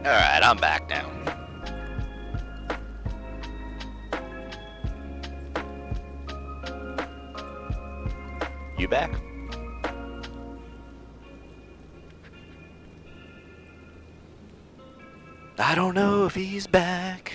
Alright, I'm back now. You back? I don't know if he's back.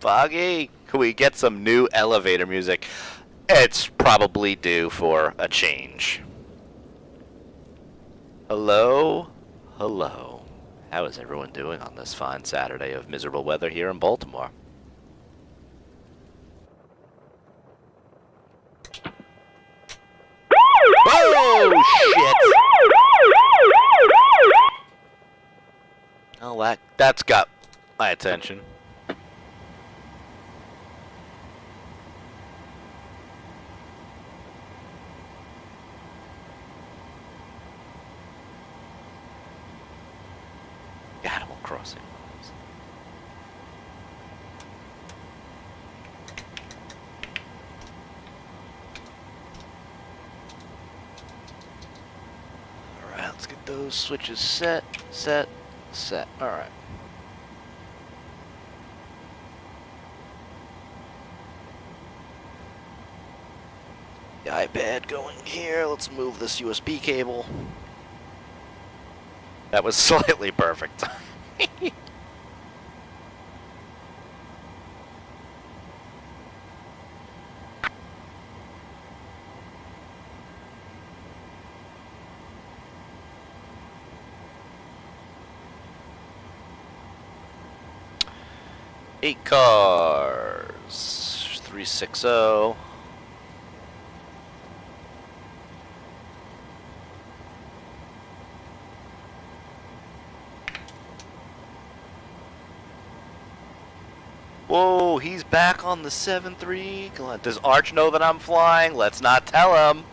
Foggy, can we get some new elevator music? It's probably due for a change. Hello? Hello. How is everyone doing on this fine Saturday of miserable weather here in Baltimore? Oh, shit! Oh, that's got my attention. Animal Crossing. Alright, let's get those switches set. Alright. The iPad going here. Let's move this USB cable. That was slightly perfect. Eight cars. 360. Whoa, he's back on the 7-3. Does Arch know that I'm flying? Let's not tell him.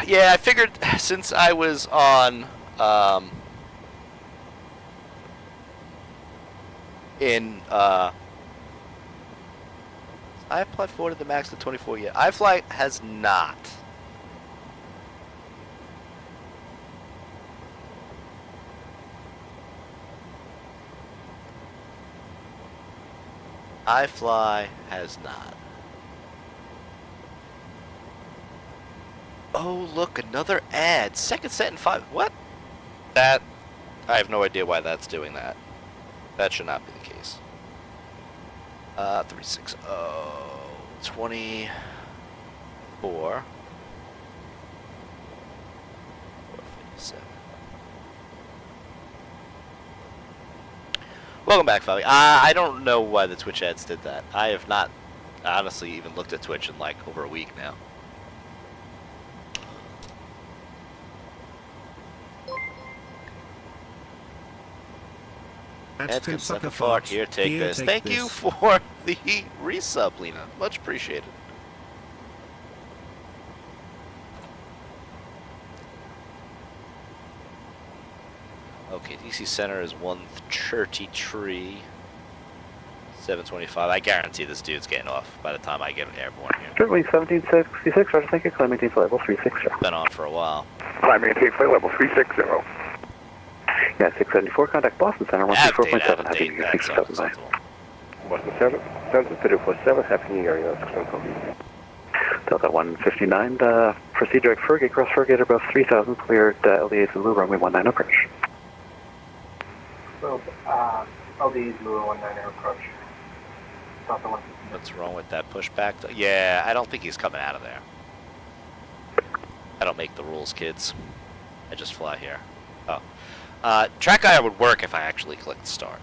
Yeah, I figured since I was on I applied for to the max to 24 yet. iFly has not. iFly has not. Oh, look, another ad. Second set in 5. What? That, I have no idea why that's doing that. That should not be the case. 360, 24. 457. Welcome back, Fabi. I don't know why the Twitch ads did that. I have not, honestly, even looked at Twitch in like over a week now. That's good sucker fart. Here, take this. Thank you for the resub, Lena. Much appreciated. Okay, DC Center is 133. 725. I guarantee this dude's getting off by the time I get airborne here. Certainly 1766, Roger, thank you. Climb maintain flight level 360. Been on for a while. Climb maintain flight level 360. Yeah, 674, contact Boston Center, 134.7. Happy New Year, 679. Boston 7, Delta 347, Happy New Year, United 610. Delta 159, proceed direct Fergate, cross Fergate above 3000, cleared LDA Zulu, runway 19 approach. So, LD Zulu 19 approach. Delta 1. What's wrong with that pushback? Yeah, I don't think he's coming out of there. I don't make the rules, kids. I just fly here. Oh. Track IR would work if I actually clicked start.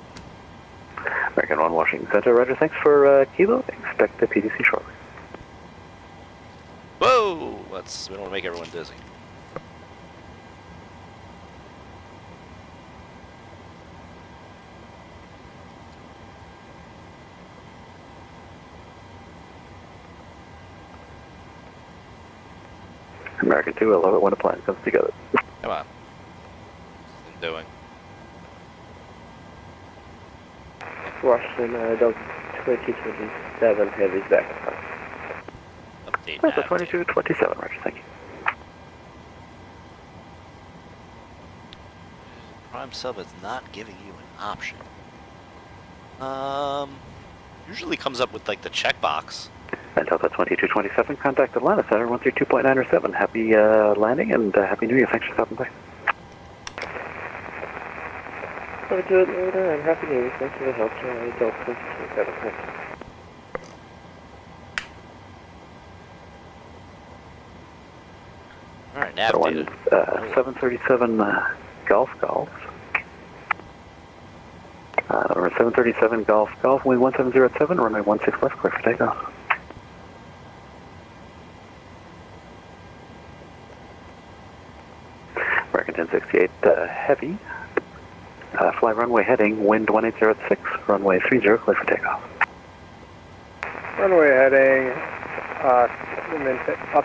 American 1 Washington Center, roger, thanks for Kilo, expect the PDC shortly. Whoa! We don't want to make everyone dizzy. American 2, I love it when a plan comes together. Come on. What's it doing? Washington, Delta 2227, heavy's back. Update Delta nav. 2227, roger, thank you. Prime sub is not giving you an option. Usually comes up with like the checkbox. And Delta 2227, contact Atlanta Center 132.907. Happy landing and Happy New Year. Thanks for stopping by. Over to Atlanta and Happy New Year. Thanks for the help. Delta 2227, thanks. Alright, nav data. 737 Golf. Number 737 Golf, wind 1707, runway 16 left, clear for takeoff. American 1068 heavy, fly runway heading, wind 1806, runway 30, clear for takeoff. Runway heading, up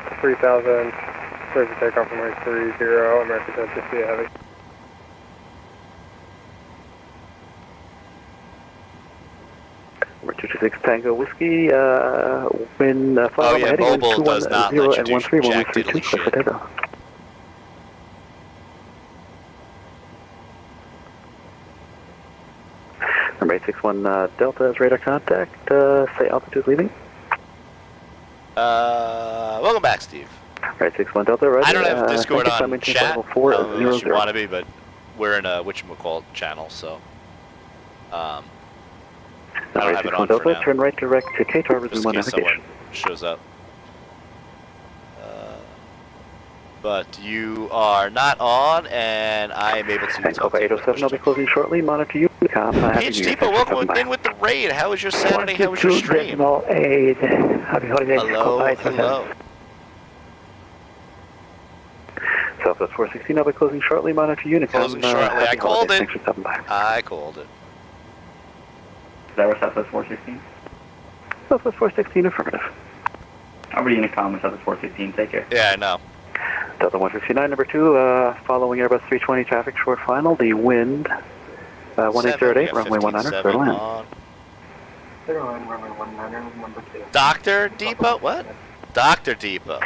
to 3000, clear for takeoff runway 30, American 1068 heavy. Number 226 Tango Whiskey, wind, fly runway heading, wind mobile does not 210 let you and do 13, runway jack 32, diddly clear for shit. takeoff. Number 861 Delta is radar contact, say altitude leaving. Welcome back, Steve. Right, 61 Delta, right. I don't have Discord on chat, unless you want to be, but we're in a whatchamacallit channel, so I don't have it on for now. Turn right direct to KTAR, Just resume in on case someone navigation. shows up. But you are not on, and I am able to And talk Copa to you. 807, I'll be closing shortly. Monitor you. Paige Depot, welcome in with the raid. How was your Saturday? How was your stream? Aid. Happy holidays. Hello. Southwest 416, I'll be closing shortly. Monitor Unicom. Closing shortly. I called it. Thanks for stopping by. I called it. Is that where Southwest 416? Southwest 416, affirmative. Over to Unicom with Southwest 416, take care. Yeah, I know. Delta 159, number 2, following Airbus 320 traffic short final, the wind 1808, runway 19, clear to land. Clear line, runway 19, number 2. Dr. Depot? What? Dr. Depot.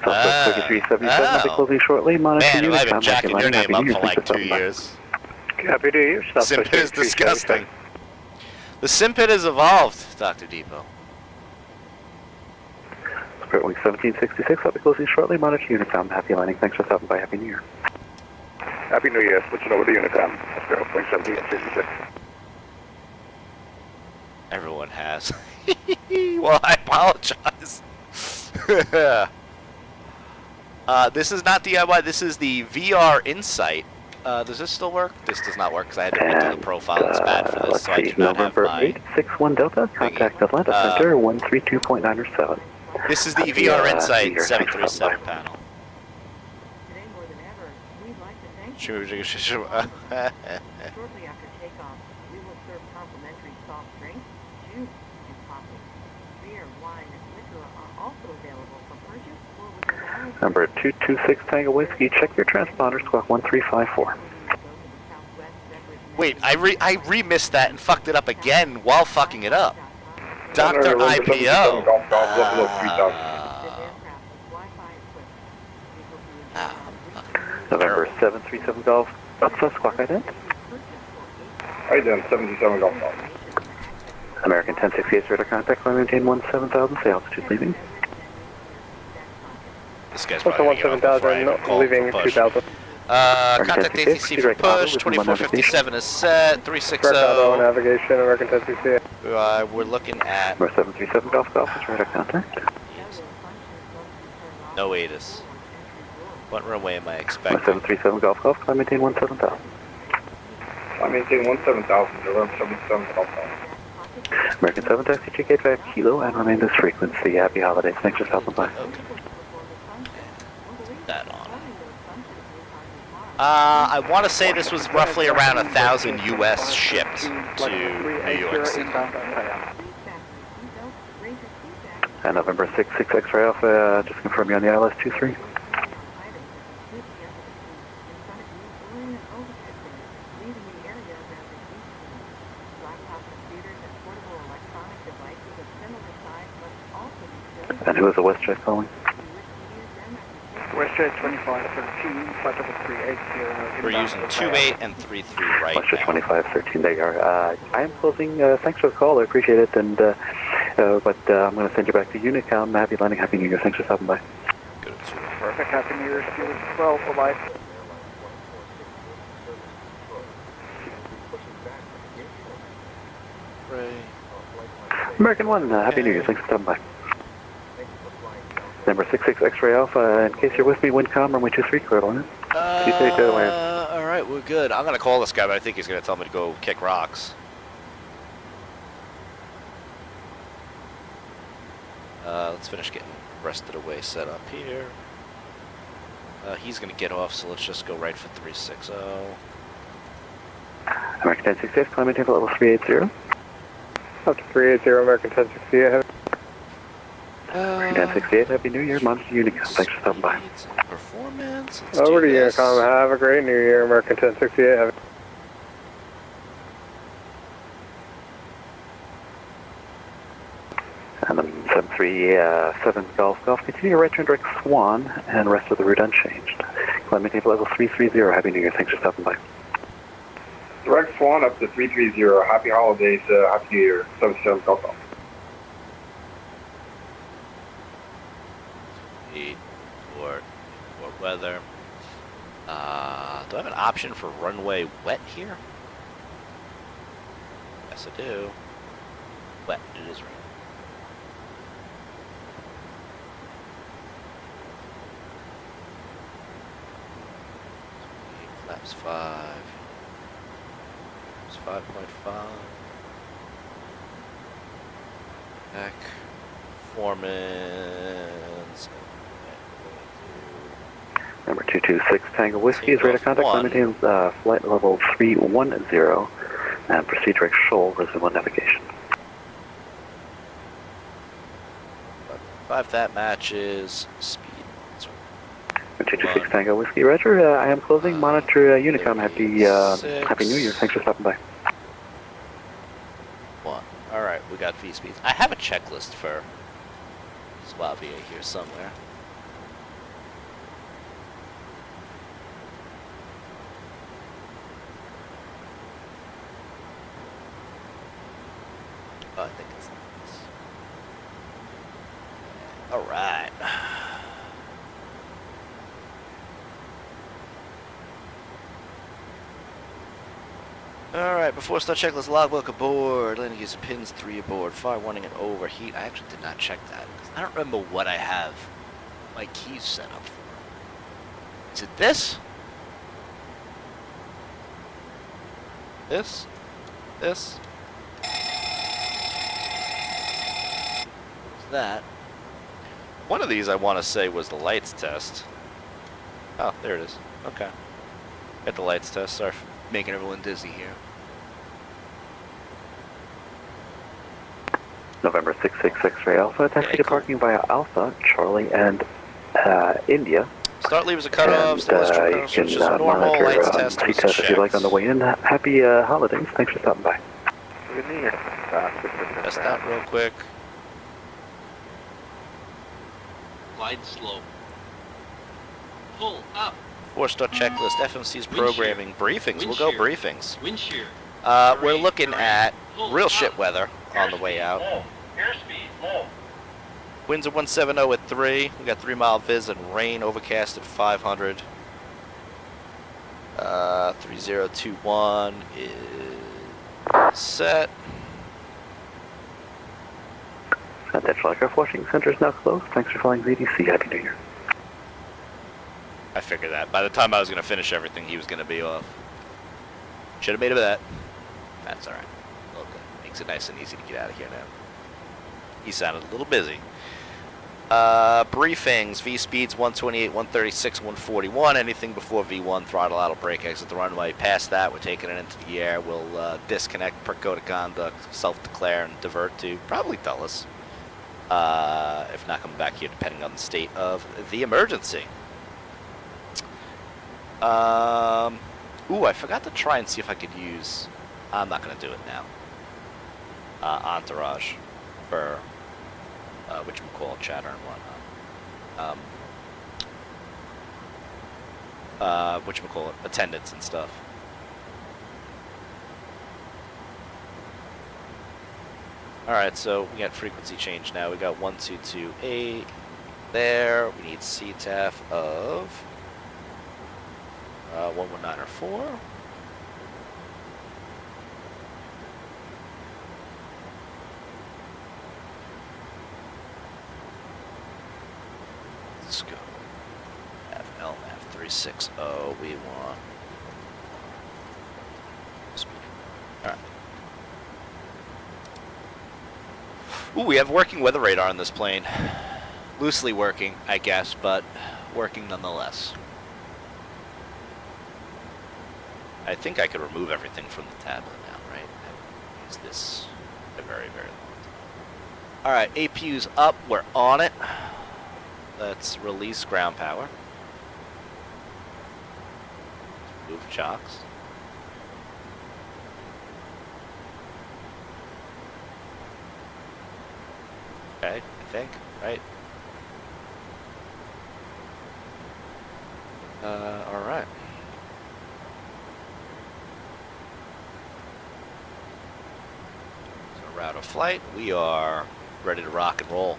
Southwest 3377, I'll be closing shortly. Monitor Man, Unicom. I've been jacking your name up Happy New for Year. like 2 years. Happy New Year. Simpit is disgusting. The Simpit has evolved, Dr. Depot. Spirit Wing 1766, I'll be closing shortly. Monitor Unicom. Happy landing. Thanks for stopping by. Happy New Year. Happy New Year. Switching over to Unicom. Spirit Wing 1766. Everyone has. Well, I apologize. This is not DIY, this is the VR Insight. Does this still work? This does not work because I had to redo the profile. It's bad for this, so I do not have my... 861 Delta, contact Atlanta Center 132.907. This is the VR Insight 737 panel. Today more than ever, we'd like to thank you. Shortly Shortly after takeoff, we will serve complimentary soft drinks, juice, and coffee. Beer, wine, and liquor are also available for purchase or within hours. Number 226 Tango Whiskey, check your transponder, squawk 1354. Wait, I remissed that and fucked it up again while fucking it up. Dr. IPO. November 737 Golf, Delta, squawk ident. Ident, 737 Golf. American 1068 radar contact, climb maintain 17,000, say altitude leaving. This guy's What's probably the going to get off before I 17,000, even call leaving for push. 2,000. Contact ATC for push, 2457 is set, 360. Direct auto navigation, American 1068. We're looking at... Number 737 Golf Golf is radar contact. No ATIS. What runway am I Number expecting? 737 Golf Golf, climb maintain 17,000. I maintain 17,000, November 77 Golf Golf. American 7 taxi 285 Kilo and remain this frequency. Happy holidays. Thanks for stopping by. Okay. Put that on. I want to say this was roughly around 1,000 US shipped to New York City. And November 66 X-ray Alpha, just confirm you're on the ILS 23. And who is the WestJet calling? WestJet 2513, flight level 380. We're using 28 and 33 right WestJet now. 2513, there you are. I am closing, thanks for the call, I appreciate it, and but I'm going to send you back to Unicom. Happy landing, Happy New Year, thanks for stopping by. Good. Perfect, Happy New Year to you as well, bye-bye. American 1, Happy New Year, thanks for stopping by. Number 66 X-ray Alpha, in case you're with me, Windcom, runway 23, clear to land. Alright, we're good. I'm going to call this guy, but I think he's going to tell me to go kick rocks. Let's finish getting the rest of the way set up here. He's going to get off, so let's just go right for 360. American 1068, climb maintain level 380. Up to 380, American 1068. 1068, Happy New Year, monitor Unicom, thanks for stopping by. Performance. Over to Unicom, have a great New Year, American 1068. And then 737 Golf Golf, continue your right turn direct Swan, and rest of the route unchanged. Climb maintain level 330, Happy New Year, thanks for stopping by. Direct Swan up to 330, happy holidays, Happy New Year, 77 Golf Golf. For weather. Do I have an option for runway wet here? Yes, I do. Wet, it is right. Flaps 5. It's 5.5. Back. Performance. Number 226 Tango Whiskey is radar contact, climb maintain flight level 310, and proceed direct shoal, resume on navigation. 5 that matches speed. 226 Tango Whiskey, Roger. I am closing. Monitor Unicom. Happy New Year. Thanks for stopping by. 1. Alright, we got V speeds. I have a checklist for SWAVA here somewhere. Oh, I think it's nice. Alright. Alright, before start checklist logbook aboard. Landing user pins 3 aboard. Fire warning and overheat. I actually did not check that because I don't remember what I have my keys set up for. Is it this? This? This? What's that? One of these I want to say was the lights test. Oh, there it is. Okay. Got the lights test. Sorry for making everyone dizzy here. November 66 X-ray Alpha. Taxi departing via Alpha, Charlie, and India. Start levers are cut off. You can monitor C-test if you like on the way in. Happy holidays. Thanks for stopping by. Good New Year. Test out real quick. Glide slow. Pull up. 4-star checklist, FMC's programming, briefings. We'll go briefings. Wind shear. We're looking at real shit weather. on the way out. Low. Airspeed low. Winds are 170 at 3. We got 3 mile viz and rain, overcast at 500. 3021 is set. That Flycraft Washington Center is now closed. Thanks for flying VDC. Happy New Year. I figured that. By the time I was going to finish everything, he was going to be off. Should have made a bet. That's alright. Okay. Makes it nice and easy to get out of here now. He sounded a little busy. Briefings, V speeds 128, 136, 141. Anything before V1, throttle out or brake exit the runway. Past that, we're taking it into the air. We'll disconnect per code of conduct, self-declare, and divert to probably Dulles. If not, come back here depending on the state of the emergency. Ooh, I forgot to try and see if I could use... I'm not going to do it now. Entourage for... whatchamacallit, chatter and whatnot. Whatchamacallit, attendance and stuff. Alright, so we got frequency change now. We got 1228 there. We need CTAF of 119 or 4. Let's go. LNAV 360. We want speed. Alright. Ooh, we have working weather radar on this plane. Loosely working, I guess, but working nonetheless. I think I could remove everything from the tablet now, right? I've used this a very, very long time. Alright, APU's up. We're on it. Let's release ground power. Move chocks. Okay, I think, right? Alright. So route of flight, we are ready to rock and roll.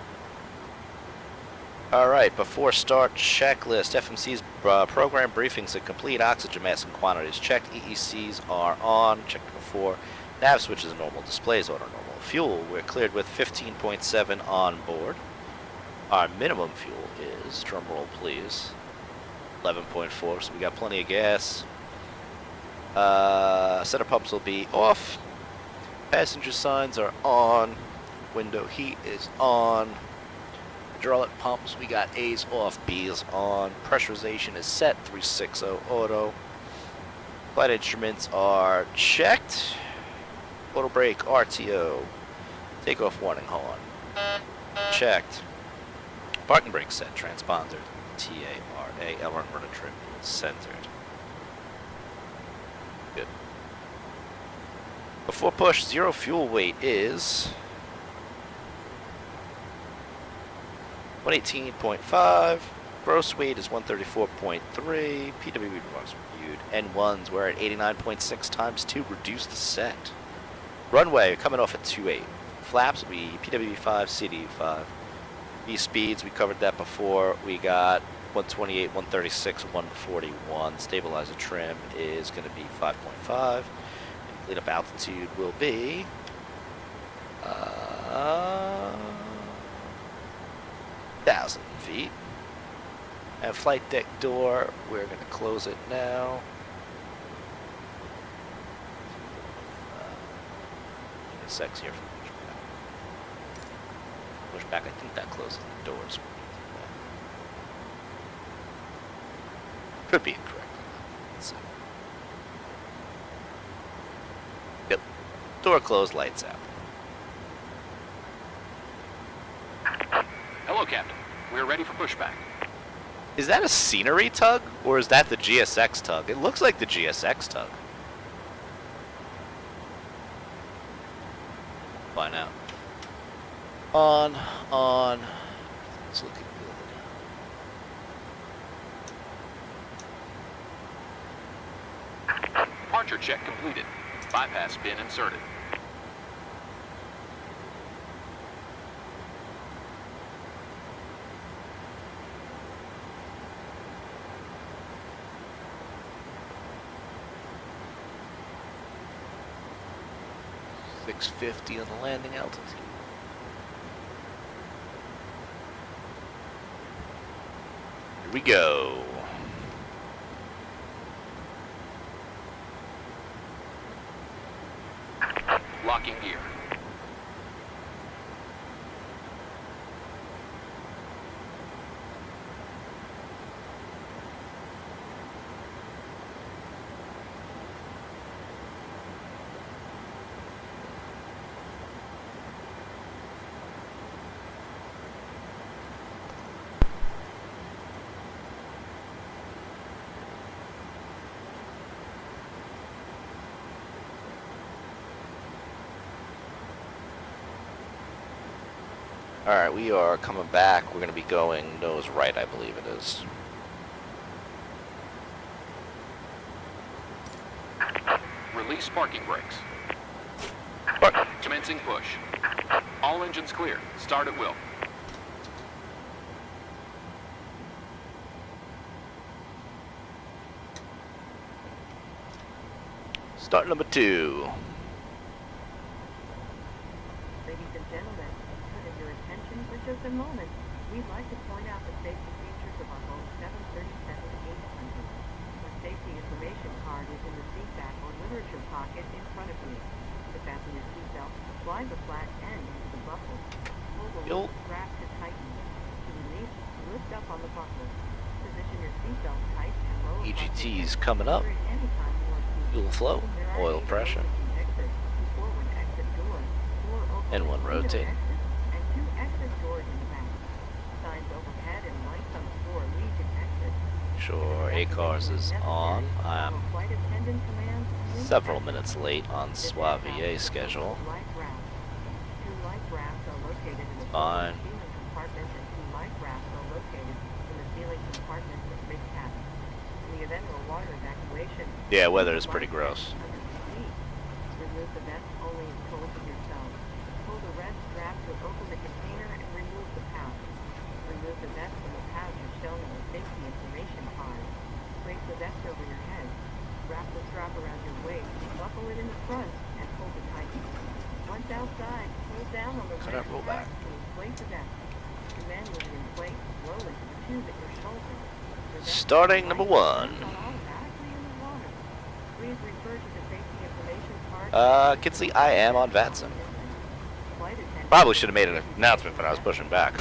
Alright, before start, checklist. FMC's program briefings are complete. Oxygen mass and quantities checked. EECs are on. Checked before. Nav switches are normal. Displays auto normal. Fuel, we're cleared with 15.7 on board. Our minimum fuel is, drum roll please, 11.4, so we got plenty of gas. Center pumps will be off. Passenger signs are on. Window heat is on. Hydraulic pumps, we got A's off, B's on. Pressurization is set, 360 auto. Flight instruments are checked. Auto brake, RTO. Takeoff warning horn. Checked. Parking brake set, transponder. TARA, aileron rudder trim is centered. Good. Before push, zero fuel weight is 118.5. Gross weight is 134.3. PWB marks reviewed. N1s, we're at 89.6 times 2. Reduce the set. Runway, coming off at 28. Flaps will be PWB5, CD5. V speeds, we covered that before. We got 128, 136, 141. Stabilizer trim is going to be 5.5. And lead up altitude will be 1,000 feet. And flight deck door, we're going to close it now. Sex here. Push back. I think that closes the doors. Could be incorrect. Let's see. Yep. Door closed, lights out. Hello, Captain. We're ready for pushback. Is that a scenery tug, or is that the GSX tug? It looks like the GSX tug. Find out. On. It's looking Departure check completed. Bypass bin inserted. 650 on the landing altitude. Here we go. Locking gear. Alright, we are coming back. We're going to be going nose right, I believe it is. Release parking brakes. Park. Commencing push. All engines clear. Start at will. Start number 2. Ladies and gentlemen, turning your attention for just a moment, we'd like to point out the safety features of our Boeing 737-800. The safety information card is in the seat back or literature pocket in front of you. To fasten your seatbelt, slide the flat end into the buckle. Pull the Yo. loop strap to tighten. To release, lift up on the buckle. Position your seatbelt tight and lower. EGT's coming up. Fuel flow, oil pressure, and one rotating. And 2 exit doors in the back. Signs overhead and lights on the floor lead to exit. Sure, ACARS is on. I'm Flight attendant commands several minutes late on SWAVA schedule. light rafts. 2 light rafts are located in the Fine. ceiling compartments and 2 light rafts are located in the ceiling compartments of mid cabin. In the event of a water evacuation, Yeah, weather is pretty gross. remove the vest only if told to yourself. Pull the red strap to open the container and remove the pouch. Remove the vest from the pouch as shown on the safety information card. Place the vest over your head. Wrap the strap around your waist, buckle it in the front, and hold it tight. Once outside, pull down on the Cut red out, roll strap back. to inflate the vest. To manually inflate, blow into the tube at your shoulder. The vest Starting number light 1. turns on automatically in the water. Please refer to the safety information card. Kinsley, I am on Vatson. Flight attendant- Probably should have made an announcement when I was pushing back.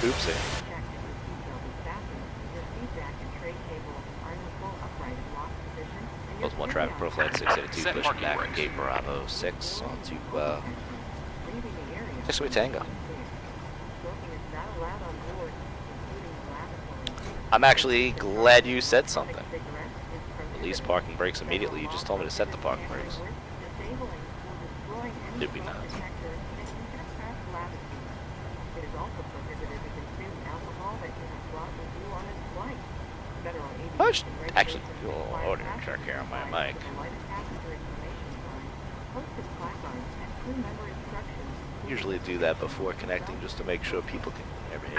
Oopsie. Check if your seatbelt is fastened, your seat back and tray cable are in the full upright and locked position, and your Plus 1 traffic carry-on pro flight 682 Set pushing parking back brakes. Gate Bravo 6 onto Leaving the area. 6 Tango. Smoking is not allowed on board, including the lavatory. I'm actually glad you said something. Cigarette is prohibited. Release parking brakes immediately. You just told me to set the parking brakes. Disabling or destroying any Did we smoke not? detector in an aircraft lavatory. It is also prohibited to consume alcohol that you have brought with you on this flight. Federal I should aviation actually regulations do a little require audio check here on my passengers mic. to provide a passenger information card, posted placards, and crew member instructions. Usually do that before connecting just to make sure people can hear me.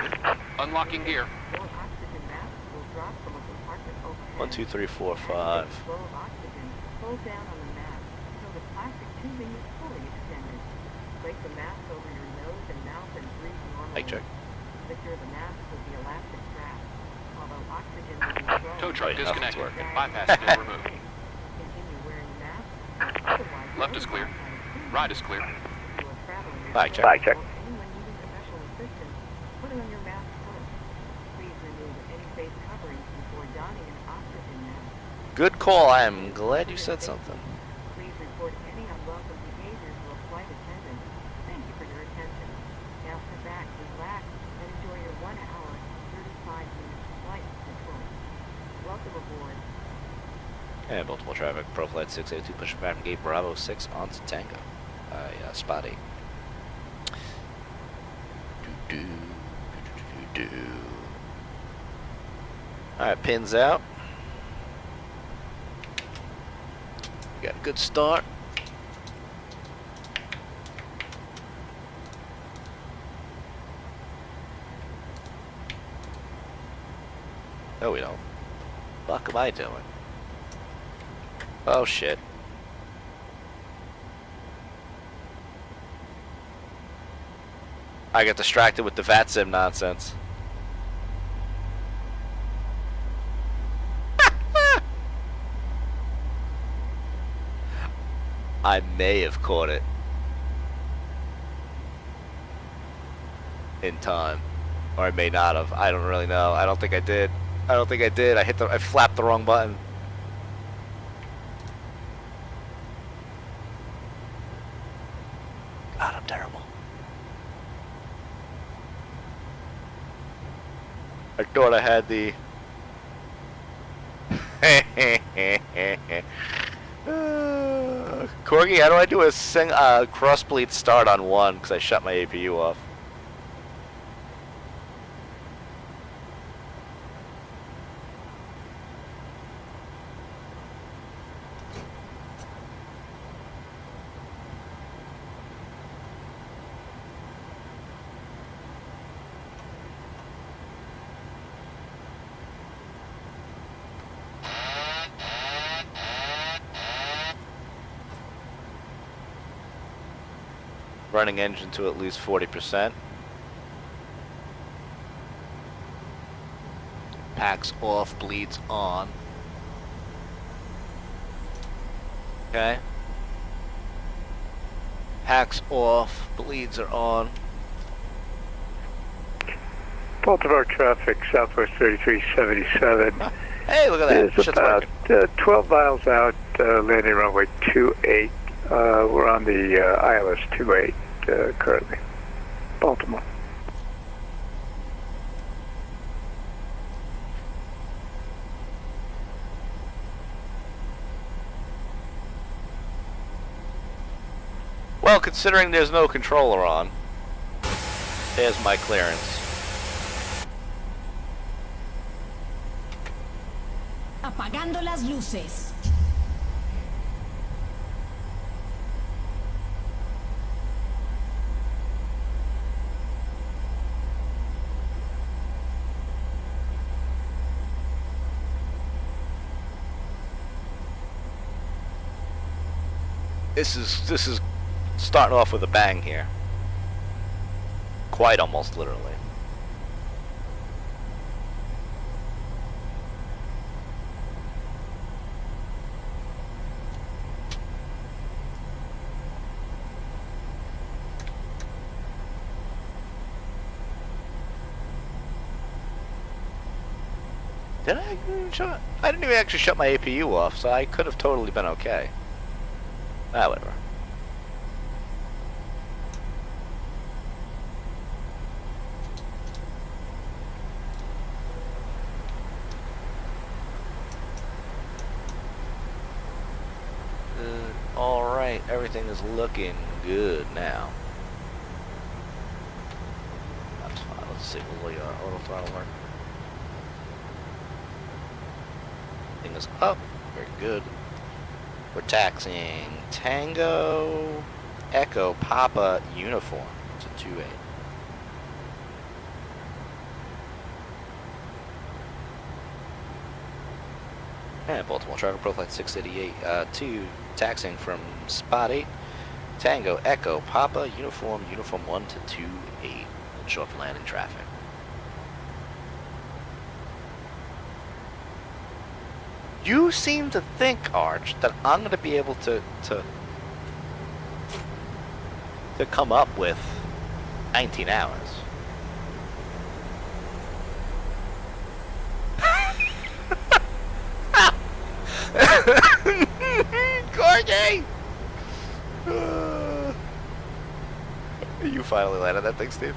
Unlocking gear. More oxygen masks will drop from a compartment overhead. 1, 2, 3, 4, As 5. the flow of oxygen, pull down on the mask until the plastic tubing is fully extended. Place the mask over your nose and mouth and breathe normally. Mic check. Secure the mask with the elastic strap. Although oxygen will be slow, Tow truck Right, nothing's disconnected. working. Bypass still removed. continue wearing the mask. Otherwise, Left is clear. Right is clear. You are traveling with Mic check. Mic check. or anyone needing special assistance, put it on your mask first. Please remove any face coverings before donning an oxygen mask. Good call. I am glad you said something. Please report any unwelcome behavior to a flight attendant. Thank you for your attention. Now sit back, relax, and enjoy your 1 hour, 35-minute flight to Detroit. Welcome aboard. And multiple traffic. Pro flight 682 pushing back from Gate Bravo 6 onto Tango. Spotty. Alright, pins out. Got a good start. No, we don't. Fuck am I doing? Oh shit. I got distracted with the VATSIM nonsense. I may have caught it in time, or I may not have. I don't really know. I don't think I did. I don't think I did. I flapped the wrong button. God, I'm terrible. I thought I had the. Corgi, how do I do a cross bleed start on 1 because I shut my APU off? Running engine to at least 40%. Packs off, bleeds on. Okay. Packs off, bleeds are on. Baltimore traffic, Southwest 3377. Hey, look at that. It's about 12 miles out, landing runway 28. We're on the ILS 28 currently. Baltimore. Well, considering there's no controller on, there's my clearance. Apagando las luces. This is starting off with a bang here. Quite almost literally. Did I even shut? I didn't even actually shut my APU off, so I could have totally been okay. Ah, whatever. Alright, everything is looking good now. That's fine. Let's see, will the auto throttle work? Thing is up. Very good. We're taxiing Tango Echo Papa Uniform to 28. And Baltimore traffic profile 688 to taxiing from Spot 8 Tango Echo Papa Uniform 1 to 28. Show up for landing traffic. You seem to think, Arch, that I'm going to be able to come up with 19 hours. Corgi! You finally landed that thing, Steve?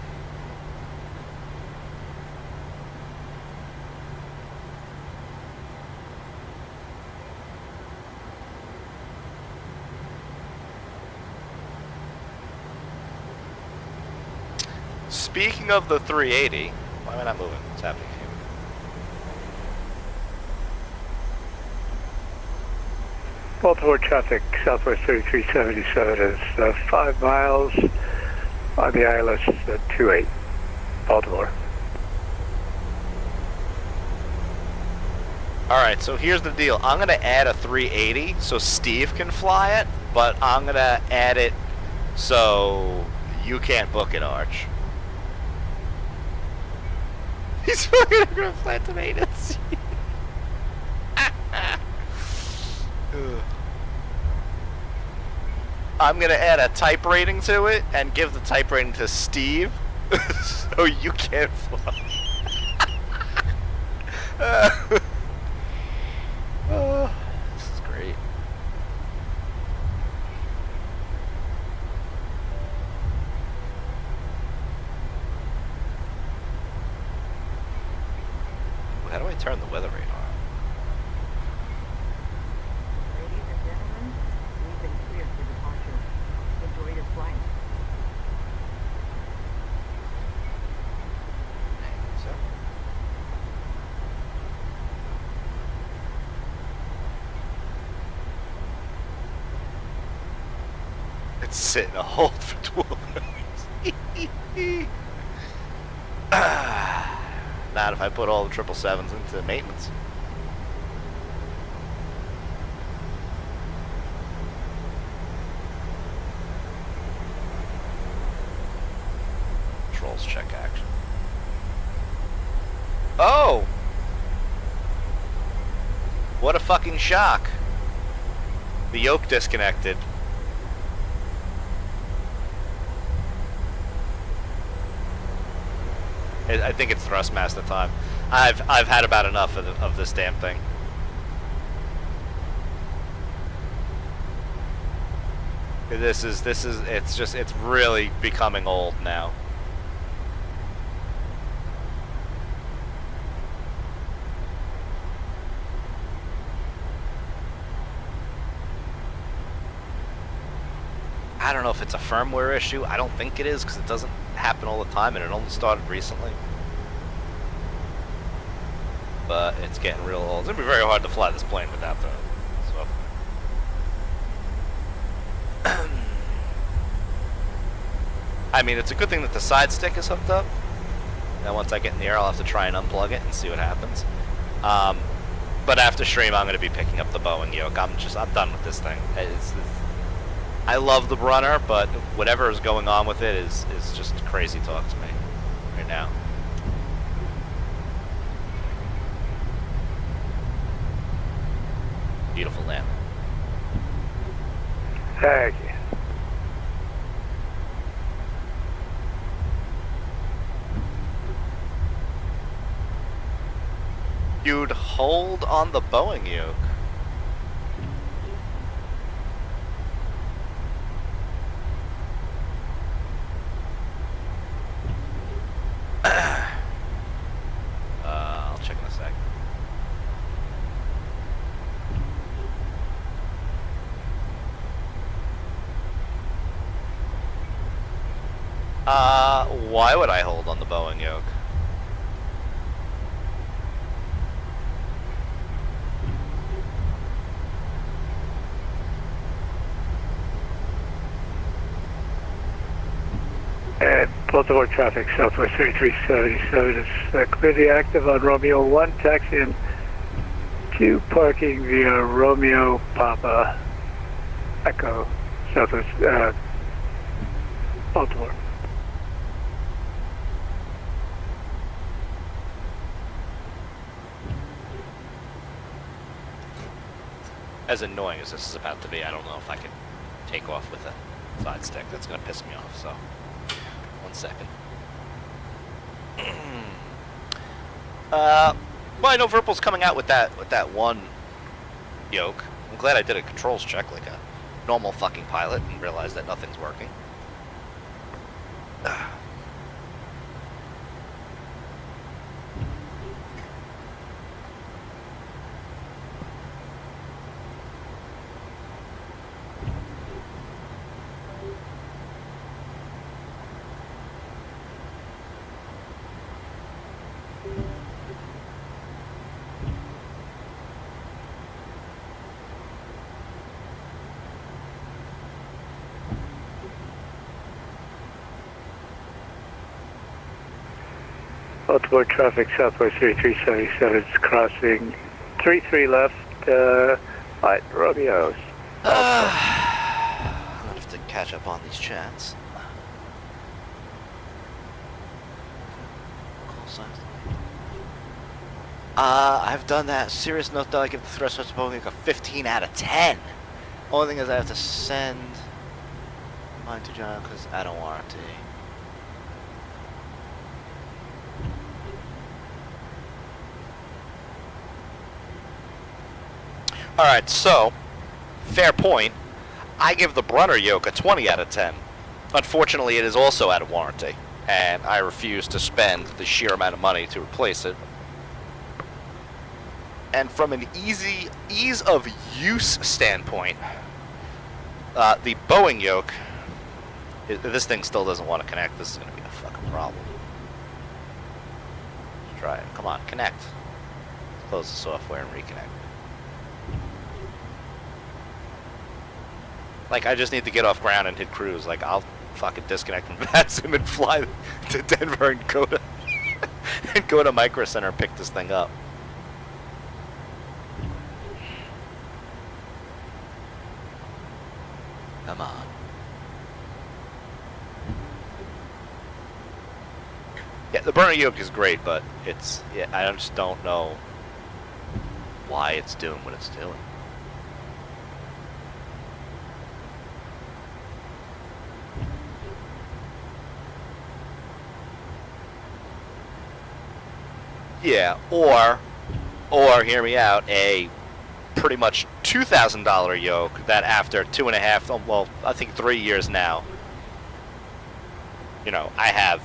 Speaking of the 380, why am I not moving? What's happening here? Baltimore traffic, Southwest 3377 is 5 miles on the ILS 28, Baltimore. Alright, so here's the deal. I'm going to add a 380 so Steve can fly it, but I'm going to add it so you can't book it, Arch. He's fucking gonna plant tomatoes. I'm gonna add a type rating to it and give the type rating to Steve, so you can't fly. This is great. How do I turn the weather radar on? Ladies and gentlemen, we've been cleared for departure. Enjoy your flight. So. It's sitting a hold for 12 hours. Not if I put all the 777s into maintenance. Controls check action. Oh! What a fucking shock. The yoke disconnected. I think it's thrustmaster time. I've had about enough of this damn thing. It's really becoming old now. I don't know if it's a firmware issue. I don't think it is, because it doesn't happen all the time, and it only started recently. But it's getting real old. It's gonna be very hard to fly this plane without the SWAVA. I mean, it's a good thing that the side stick is hooked up. Now, once I get in the air, I'll have to try and unplug it and see what happens. But after stream, I'm gonna be picking up the Boeing yoke. I'm done with this thing. I love the runner, but whatever is going on with it is just crazy talk to me right now. Beautiful land. Thank you. You'd hold on the Boeing yoke. I'll check in a sec. Why would I hold on the Boeing yoke? And Baltimore traffic, Southwest 3377 is clearly active on Romeo 1, taxiing to parking via Romeo Papa Echo, Southwest Baltimore. As annoying as this is about to be, I don't know if I can take off with a side stick. That's going to piss me off, so 1 second. Well, I know Verpal's coming out with that one yoke. I'm glad I did a controls check like a normal fucking pilot and realized that nothing's working. Baltimore traffic, Southwest 3377 is crossing 33 left, right, Romeo's. I'm gonna have to catch up on these chats. Call signs. I've done that. Serious note though, I give the thrust of Boeing a 15 out of 10. Only thing is I have to send mine to John because I don't want to. Alright, so, fair point. I give the Brunner yoke a 20 out of 10. Unfortunately, it is also out of warranty, and I refuse to spend the sheer amount of money to replace it. And from an ease of use standpoint, the Boeing yoke, this thing still doesn't want to connect. This is going to be a fucking problem. Let's try it. Come on, connect. Let's close the software and reconnect. Like, I just need to get off ground and hit cruise. Like, I'll fucking disconnect from VATSIM and fly to Denver and go to Micro Center and pick this thing up. Come on. Yeah, the burner yoke is great, but it's, yeah, I just don't know why it's doing what it's doing. Yeah, or hear me out, a pretty much $2,000 yoke that after 2.5, well, I think 3 years now, you know, I have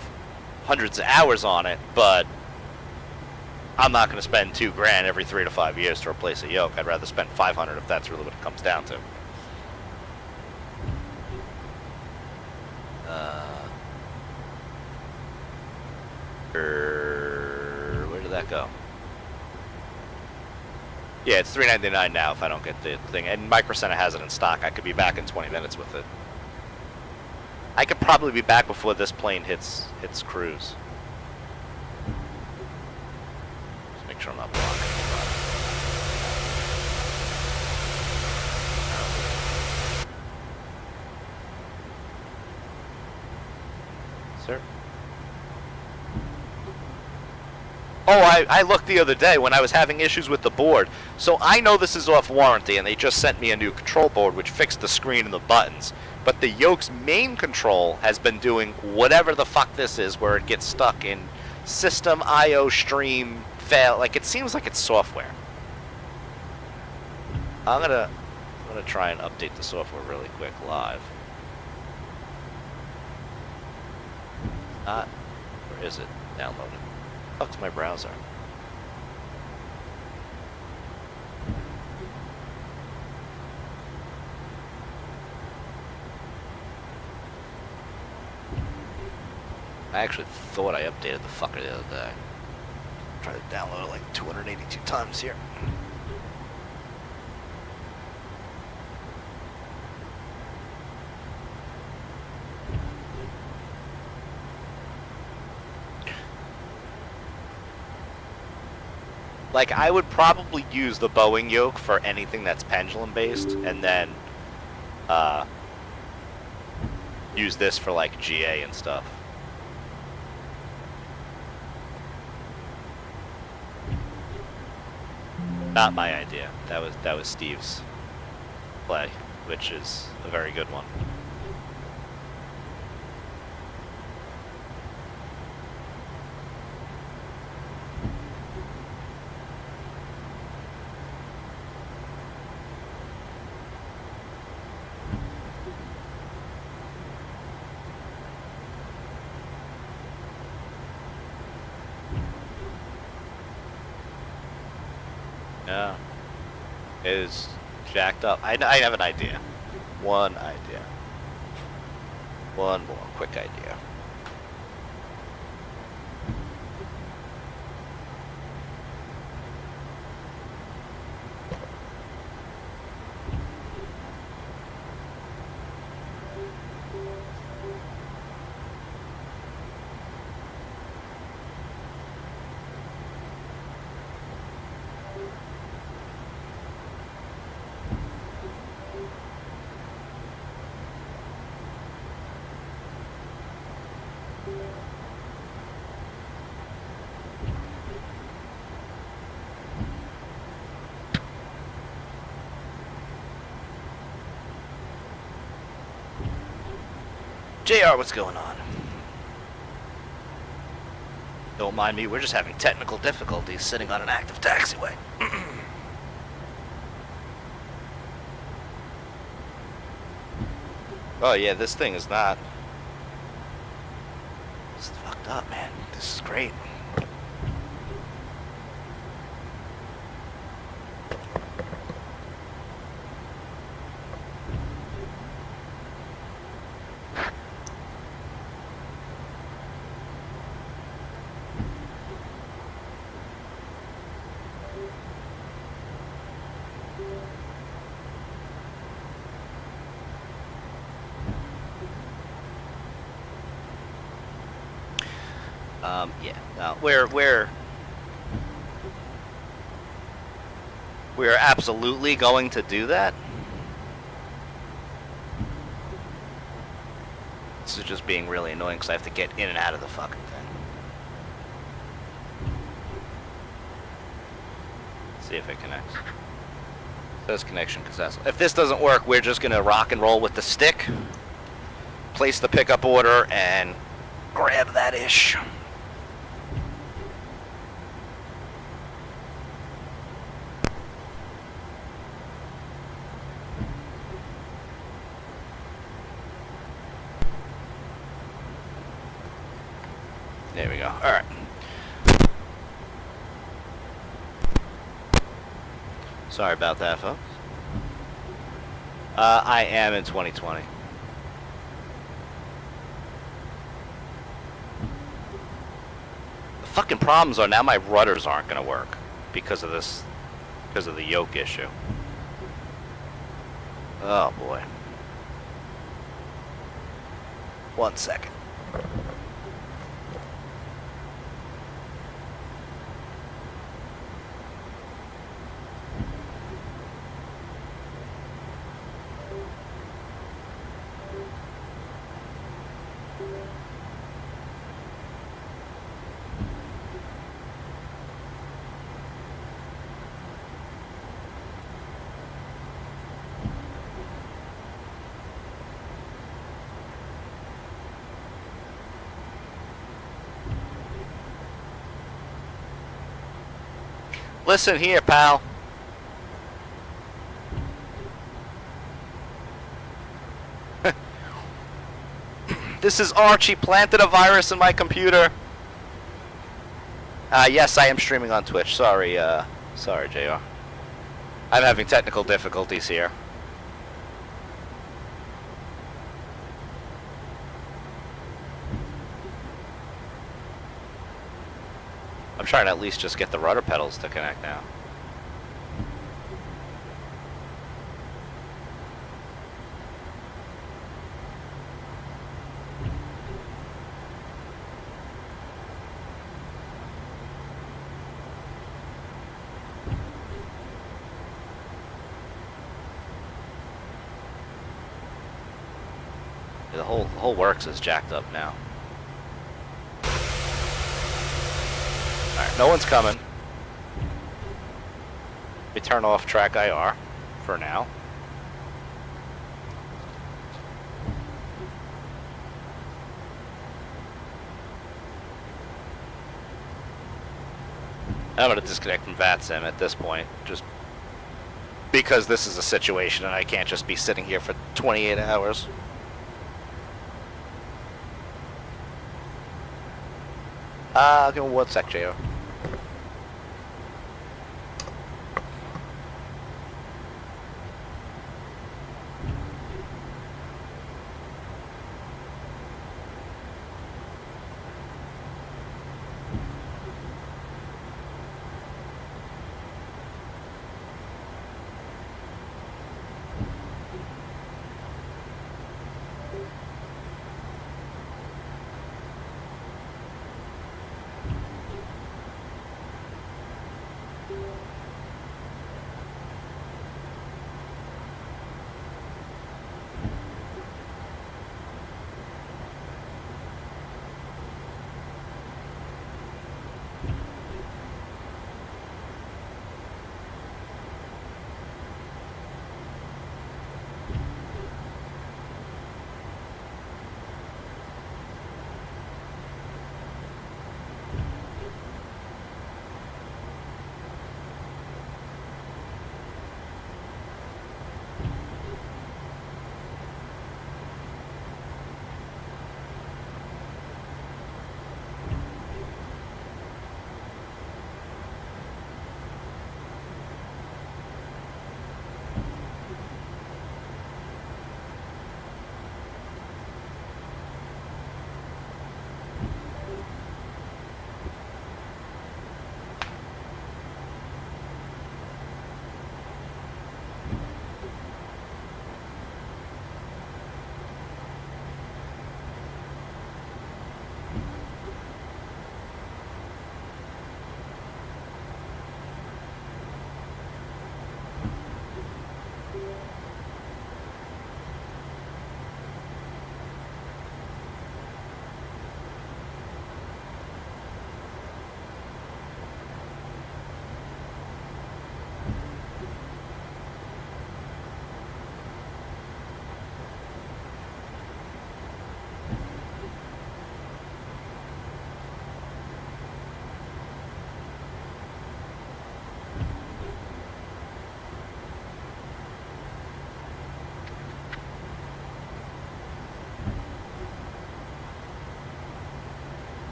hundreds of hours on it, but I'm not going to spend $2,000 every 3 to 5 years to replace a yoke. I'd rather spend $500 if that's really what it comes down to. Where did that go? Yeah, it's $3.99 now if I don't get the thing. And Micro Center has it in stock. I could be back in 20 minutes with it. I could probably be back before this plane hits cruise. Just make sure I'm not blocking. Sir? Oh, I looked the other day when I was having issues with the board. So I know this is off warranty, and they just sent me a new control board which fixed the screen and the buttons. But the yoke's main control has been doing whatever the fuck this is, where it gets stuck in system, IO, stream, fail. Like, it seems like it's software. I'm gonna try and update the software really quick live. Where is it? Downloaded. Fuck's my browser. I actually thought I updated the fucker the other day. Tried to download it like 282 times here. Like, I would probably use the Boeing yoke for anything that's pendulum based, and then use this for like GA and stuff. Not my idea. That was Steve's play, which is a very good one. Yeah, it is jacked up. I have an idea. One idea. One more quick idea. JR, what's going on? Don't mind me, we're just having technical difficulties sitting on an active taxiway. Oh yeah, this thing is not... This is fucked up, man. This is great. Yeah, no, we're absolutely going to do that. This is just being really annoying because I have to get in and out of the fucking thing. See if it connects. It says connection successful. If this doesn't work, we're just gonna rock and roll with the stick, place the pickup order, and grab that ish. There we go. All right. Sorry about that, folks. I am in 2020. The fucking problems are now my rudders aren't going to work because of this, because of the yoke issue. Oh boy. 1 second. Listen here, pal. This is Archie. Planted a virus in my computer. Yes, I am streaming on Twitch. Sorry, sorry, JR. I'm having technical difficulties here. I'm trying to at least just get the rudder pedals to connect now. The whole works is jacked up now. Alright, no one's coming. We turn off track IR for now. I'm going to disconnect from VATSIM at this point, just because this is a situation and I can't just be sitting here for 28 hours. Give me 1 sec, JO.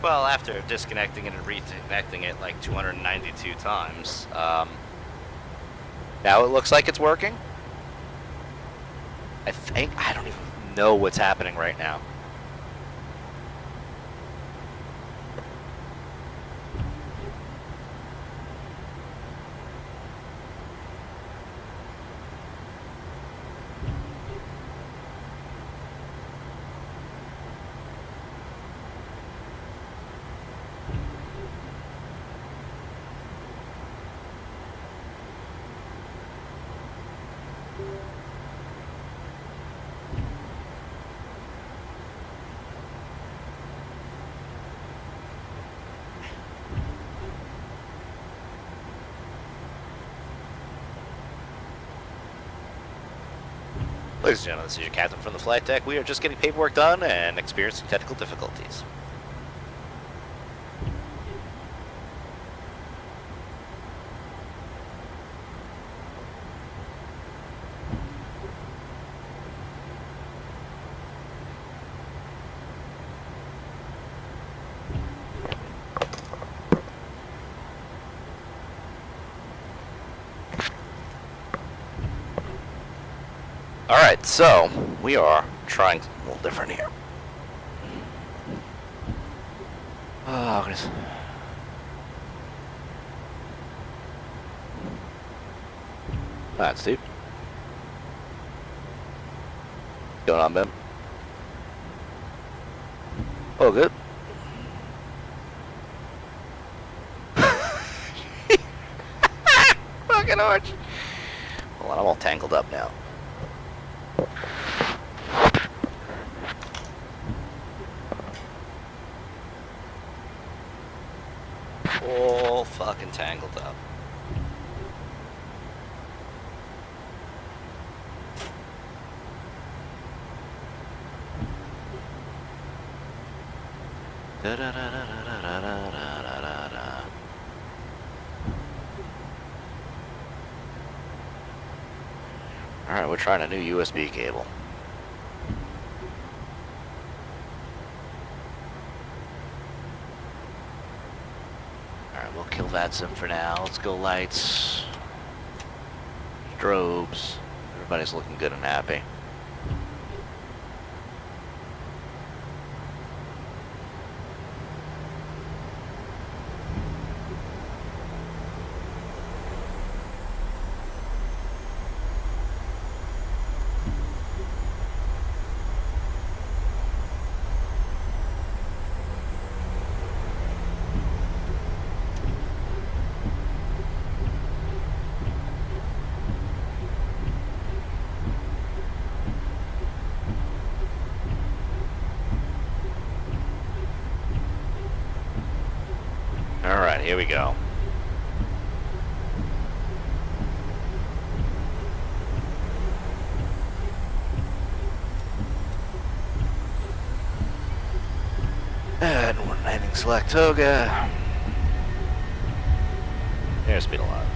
Well, after disconnecting it and reconnecting it like 292 times, now it looks like it's working. I don't even know what's happening right now. Ladies and gentlemen, this is your captain from the flight deck. We are just getting paperwork done and experiencing technical difficulties. Alright, so we are trying something a little different here. Oh, goodness. Alright, Steve. What's going on, Ben? Oh, good. Fucking orange. Hold on, I'm all tangled up now. All fucking tangled up. Da da da da da da da da da da. All right, we're trying a new USB cable. We'll kill that sim for now. Let's go lights, strobes. Everybody's looking good and happy. Alright, here we go. And we're landing select toga. Airspeed a lot.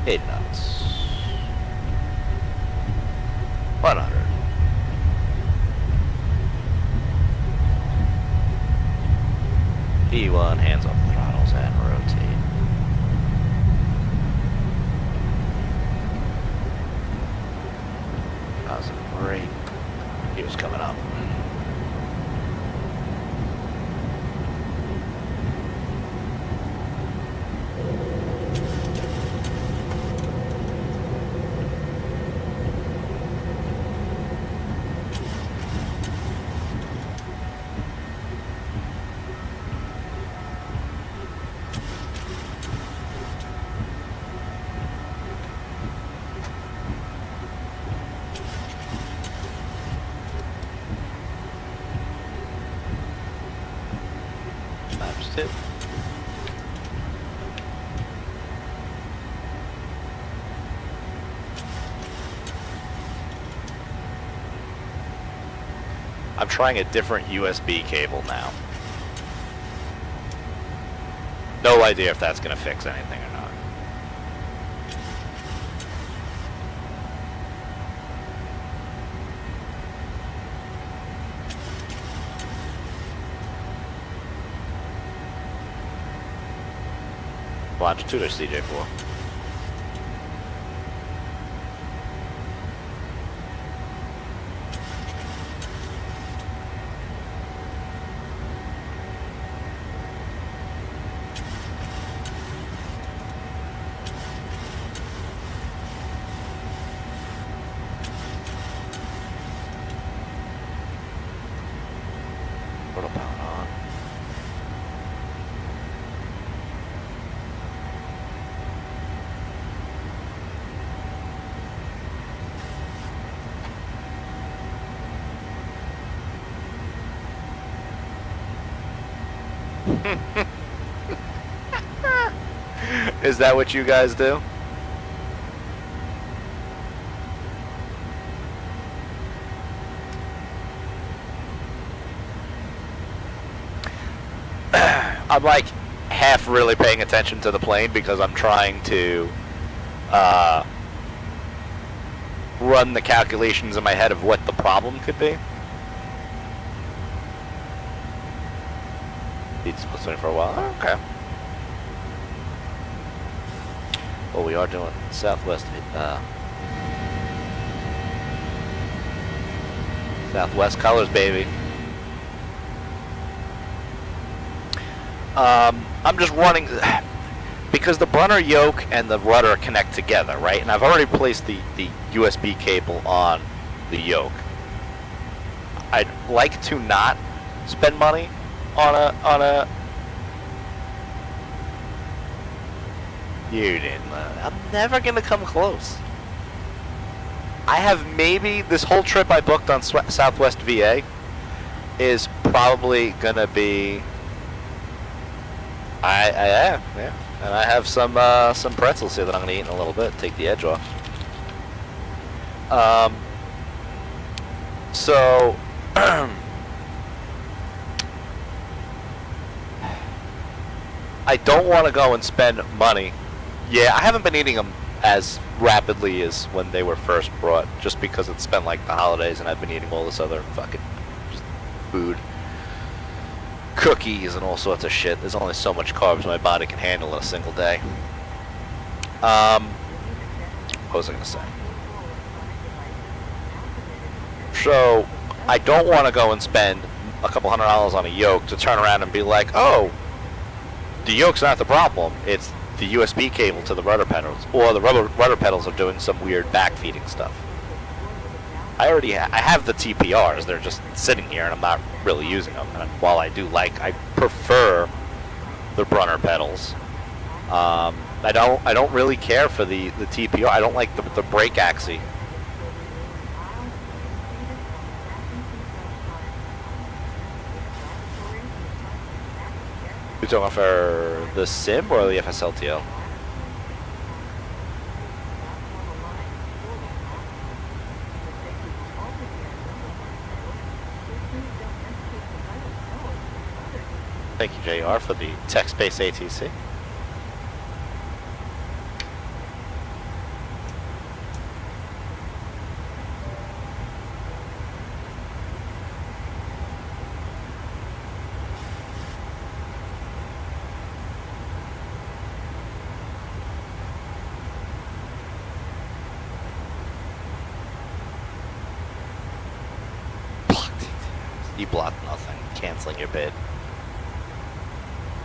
Eight knots. 100. E1, hands off the throttles and rotate. Positive brake. He was coming up. Tip. I'm trying a different USB cable now. No idea if that's going to fix anything or not. Longitude or CJ4? Quarter pound on. Is that what you guys do? I'm like half really paying attention to the plane because I'm trying to run the calculations in my head of what the problem could be. It's listening for a while. Okay. Well, we are doing Southwest colors, baby. I'm just running because the Brunner yoke and the rudder connect together, right? And I've already placed the USB cable on the yoke. I'd like to not spend money on a. You didn't. I'm never gonna come close. I have maybe this whole trip I booked on Southwest VA is probably gonna be. Yeah, and I have some pretzels here that I'm gonna eat in a little bit. Take the edge off. So. I don't want to go and spend money. Yeah, I haven't been eating them as rapidly as when they were first brought, just because it's been like the holidays and I've been eating all this other fucking just food. Cookies and all sorts of shit. There's only so much carbs my body can handle in a single day. What was I going to say? So, I don't want to go and spend a couple $100 on a yoke to turn around and be like, oh, the yoke's not the problem. It's the USB cable to the rudder pedals, or the rudder pedals are doing some weird backfeeding stuff. I have the TPRs. They're just sitting here, and I'm not really using them. And while I prefer the Brunner pedals. I don't really care for the TPR. I don't like the brake axle. You're talking for the sim or the FSLTL? Thank you, JR, for the text-based ATC. You blocked nothing. Canceling your bid.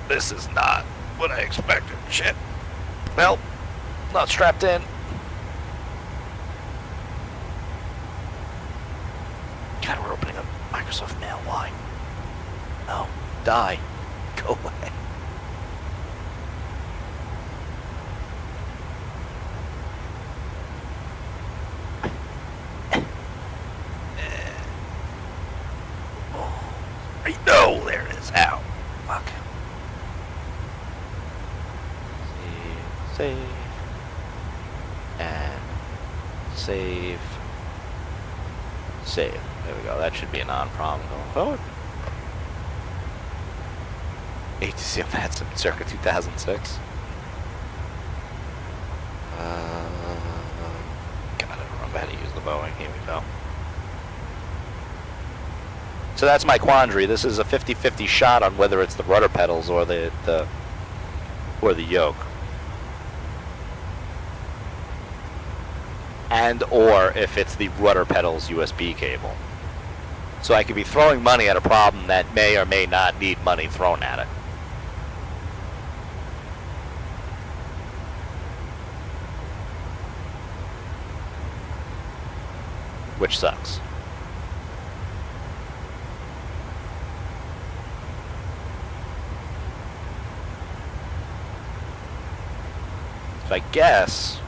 This is not what I expected. Shit. Well, not strapped in. God, we're opening up Microsoft Mail. Why? No. Die. Go away. No, there it is. Ow. Fuck. Save. And save. Save. There we go. That should be a non-problem going forward. ATC on that circa 2006. God, I don't remember how to use the Boeing. Here we go. So that's my quandary. This is a 50-50 shot on whether it's the rudder pedals or the yoke. and or if it's the rudder pedals USB cable. So I could be throwing money at a problem that may or may not need money thrown at it. Which sucks. So I guess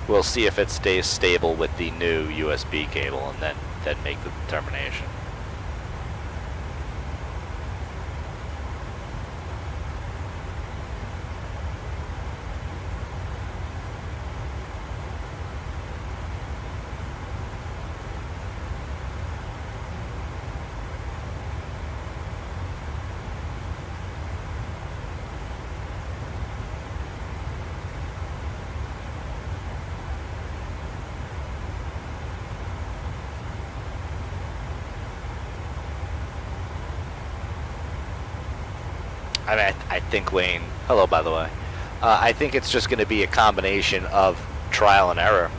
we'll see if it stays stable with the new USB cable and then make the determination. I mean, I think, Wayne, hello, by the way. I think it's just going to be a combination of trial and error.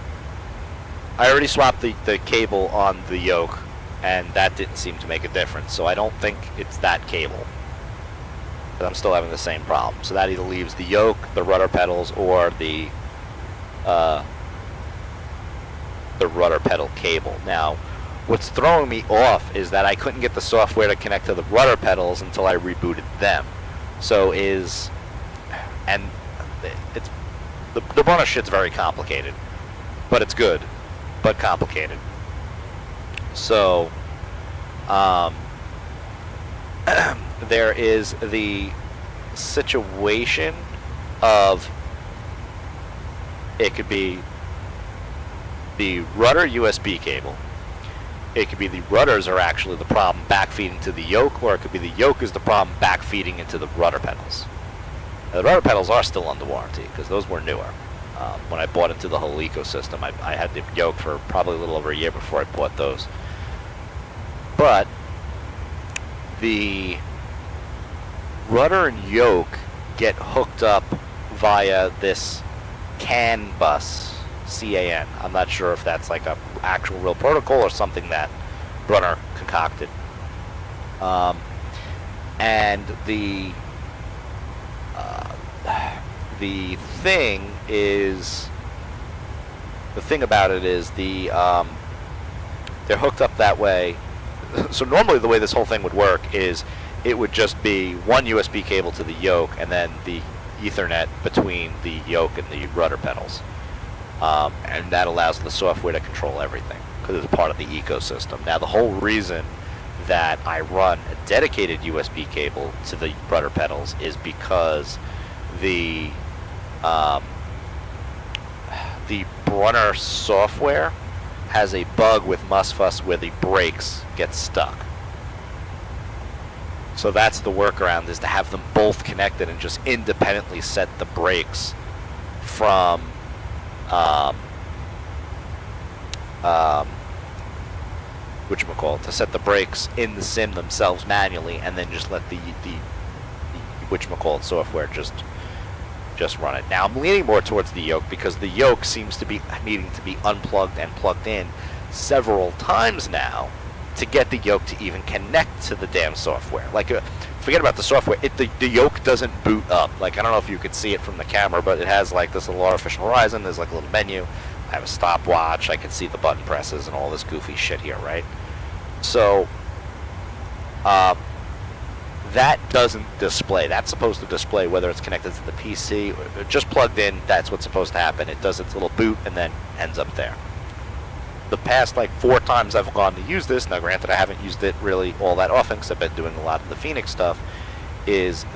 I already swapped the cable on the yoke, and that didn't seem to make a difference, so I don't think it's that cable. But I'm still having the same problem. So that either leaves the yoke, the rudder pedals, or the rudder pedal cable. Now, what's throwing me off is that I couldn't get the software to connect to the rudder pedals until I rebooted them. So it's the runner shit's very complicated, but it's good, but complicated. So there is the situation of it could be the rudder USB cable. It could be the rudders are actually the problem backfeeding to the yoke, or it could be the yoke is the problem backfeeding into the rudder pedals. Now, the rudder pedals are still under warranty because those were newer. When I bought into the whole ecosystem, I had the yoke for probably a little over a year before I bought those. But the rudder and yoke get hooked up via this CAN bus. CAN. I'm not sure if that's like a actual real protocol or something that Brunner concocted. And the thing about it is they're hooked up that way. So normally the way this whole thing would work is it would just be one USB cable to the yoke and then the Ethernet between the yoke and the rudder pedals. And that allows the software to control everything because it's part of the ecosystem. Now, the whole reason that I run a dedicated USB cable to the rudder pedals is because the Brunner software has a bug with MUSFUS where the brakes get stuck. So that's the workaround, is to have them both connected and just independently set the brakes from to set the brakes in the sim themselves manually, and then just let the software just run it. Now I'm leaning more towards the yoke because the yoke seems to be needing to be unplugged and plugged in several times now to get the yoke to even connect to the damn software. Like, forget about the software. The yoke doesn't boot up. Like, I don't know if you could see it from the camera, but it has like this little artificial horizon. There's like a little menu. I have a stopwatch. I can see the button presses and all this goofy shit here, right? So, that doesn't display. That's supposed to display whether it's connected to the PC or just plugged in. That's what's supposed to happen. It does its little boot and then ends up there. The past like 4 times I've gone to use this, now granted I haven't used it really all that often because I've been doing a lot of the Phoenix stuff, is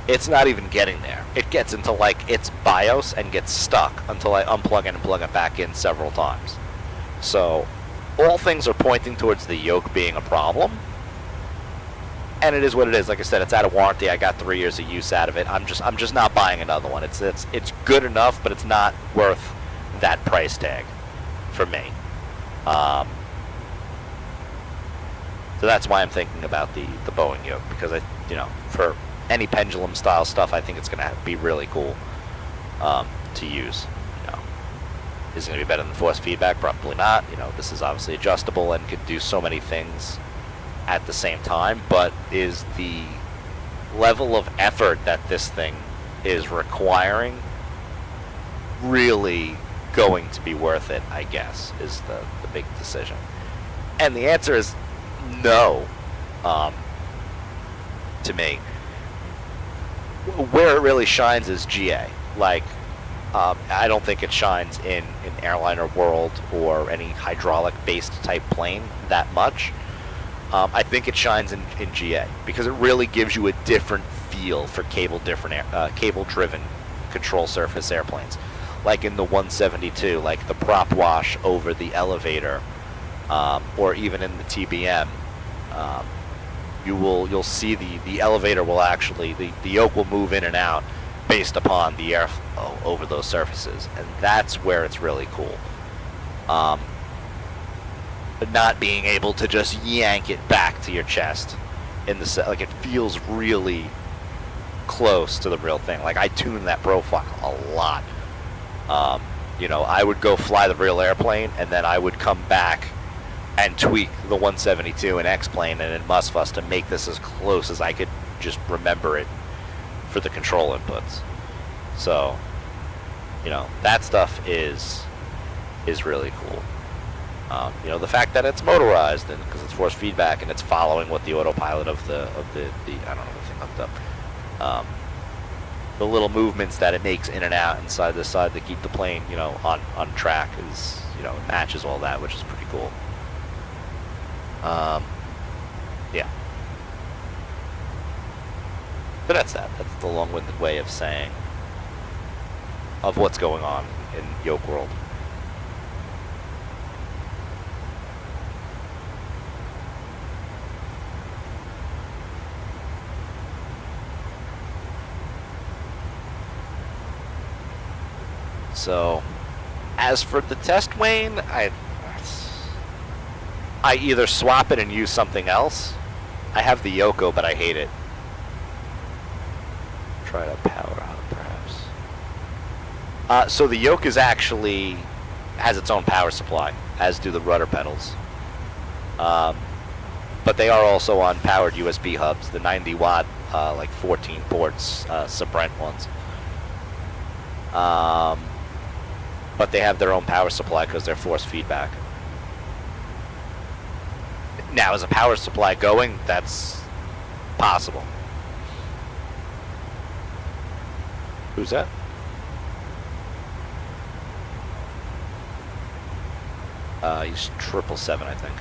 it's not even getting there. It gets into like its BIOS and gets stuck until I unplug it and plug it back in several times. So all things are pointing towards the yoke being a problem, and it is what it is. Like I said, it's out of warranty. I got 3 years of use out of it. I'm just not buying another one. It's good enough, but it's not worth that price tag for me. So that's why I'm thinking about the Boeing yoke, because for any pendulum style stuff, I think it's going to be really cool. to use. You know, is it going to be better than force feedback? Probably not. You know, this is obviously adjustable and could do so many things at the same time, but is the level of effort that this thing is requiring really going to be worth it, I guess, is the big decision. And the answer is no, to me. Where it really shines is GA. Like, I don't think it shines in airliner world or any hydraulic-based type plane that much. I think it shines in GA because it really gives you a different feel for cable-driven control surface airplanes. Like in the 172, like the prop wash over the elevator, or even in the TBM, you'll see the elevator will actually, the yoke will move in and out based upon the airflow over those surfaces, and that's where it's really cool. But not being able to just yank it back to your chest in the like it feels really close to the real thing. Like I tune that profile a lot. You know, I would go fly the real airplane, and then I would come back and tweak the 172 in X-plane and in Musfuss to make this as close as I could just remember it for the control inputs. So, you know, that stuff is really cool. You know, the fact that it's motorized and because it's force feedback and it's following what the autopilot of the I don't know the thing looked up. The little movements that it makes in and out and side to side to keep the plane, you know, on track is, you know, it matches all that, which is pretty cool. Yeah. But that's that. That's the long-winded way of saying of what's going on in yoke world. So, as for the test wing, I either swap it and use something else. I have the Yoko, but I hate it. Try to power up, perhaps. So the yoke is actually has its own power supply, as do the rudder pedals. But they are also on powered USB hubs, the 90 watt, like 14 ports, Sabrent ones. But they have their own power supply because they're force feedback. Now, is a power supply going? That's possible. Who's that? He's 777, I think.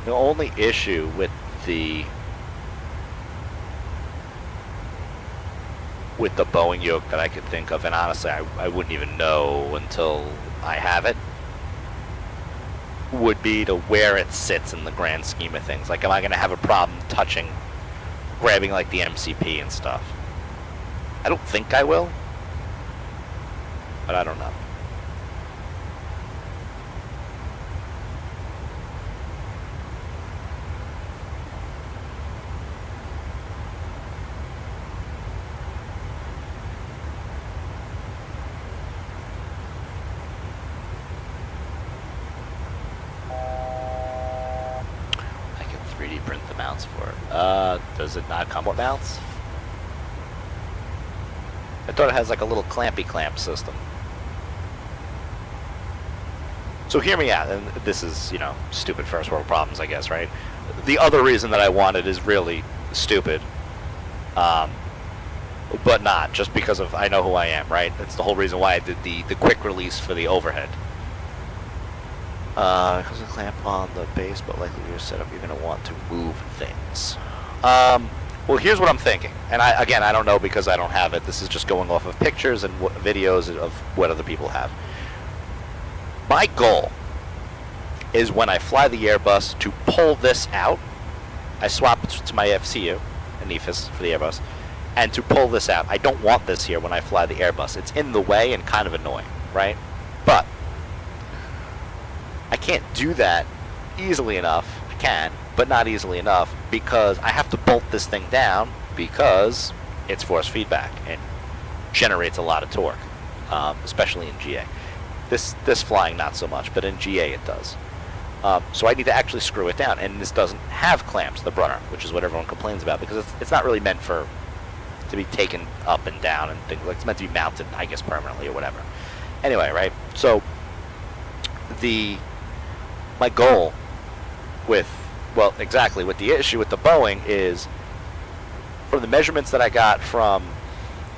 The only issue with the Boeing yoke that I could think of, and honestly I wouldn't even know until I have it, would be to where it sits in the grand scheme of things. Like, am I going to have a problem grabbing like the MCP and stuff? I don't think I will, but I don't know. Does it not come with mounts? I thought it has like a little clampy clamp system. So hear me out, and this is, you know, stupid first world problems, I guess, right? The other reason that I want it is really stupid. But not, just because of, I know who I am, right? That's the whole reason why I did the quick release for the overhead. Because of the clamp on the base, but likely your setup, you're going to want to move things. Well, here's what I'm thinking. And I don't know because I don't have it. This is just going off of pictures and videos of what other people have. My goal is when I fly the Airbus to pull this out. I swap it to my FCU, an EFIS for the Airbus, and to pull this out. I don't want this here when I fly the Airbus. It's in the way and kind of annoying, right? But I can't do that easily enough. I can, but not easily enough because I have to bolt this thing down because it's force feedback and generates a lot of torque, especially in GA. This flying not so much, but in GA it does. So I need to actually screw it down, and this doesn't have clamps, the Brunner, which is what everyone complains about because it's not really meant to be taken up and down and things like it's meant to be mounted, I guess, permanently or whatever. Anyway, right? So my goal with the issue with the Boeing is from the measurements that I got from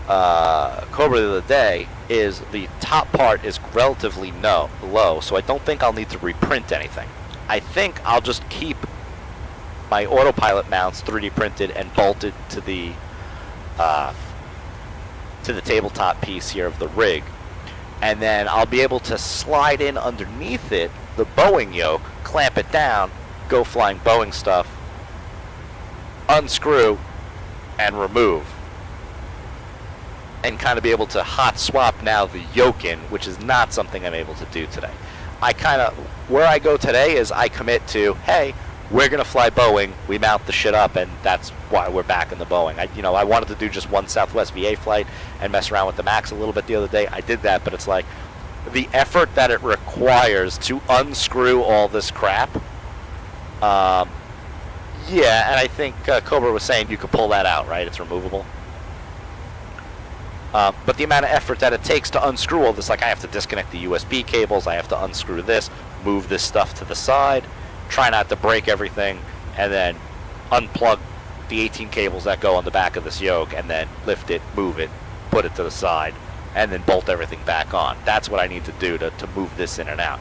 Cobra the other day is the top part is relatively low, so I don't think I'll need to reprint anything. I think I'll just keep my autopilot mounts 3D printed and bolted to the tabletop piece here of the rig, and then I'll be able to slide in underneath it the Boeing yoke, clamp it down, go flying Boeing stuff, unscrew, and remove. And kind of be able to hot swap now the yoke in, which is not something I'm able to do today. Where I go today is I commit to, hey, we're going to fly Boeing, we mount the shit up, and that's why we're back in the Boeing. I wanted to do just one Southwest VA flight and mess around with the MAX a little bit the other day. I did that, but it's like, the effort that it requires to unscrew all this crap, yeah, and I think Cobra was saying you could pull that out, right? It's removable. But the amount of effort that it takes to unscrew all this, like I have to disconnect the USB cables, I have to unscrew this, move this stuff to the side, try not to break everything, and then unplug the 18 cables that go on the back of this yoke, and then lift it, move it, put it to the side, and then bolt everything back on. That's what I need to do to move this in and out.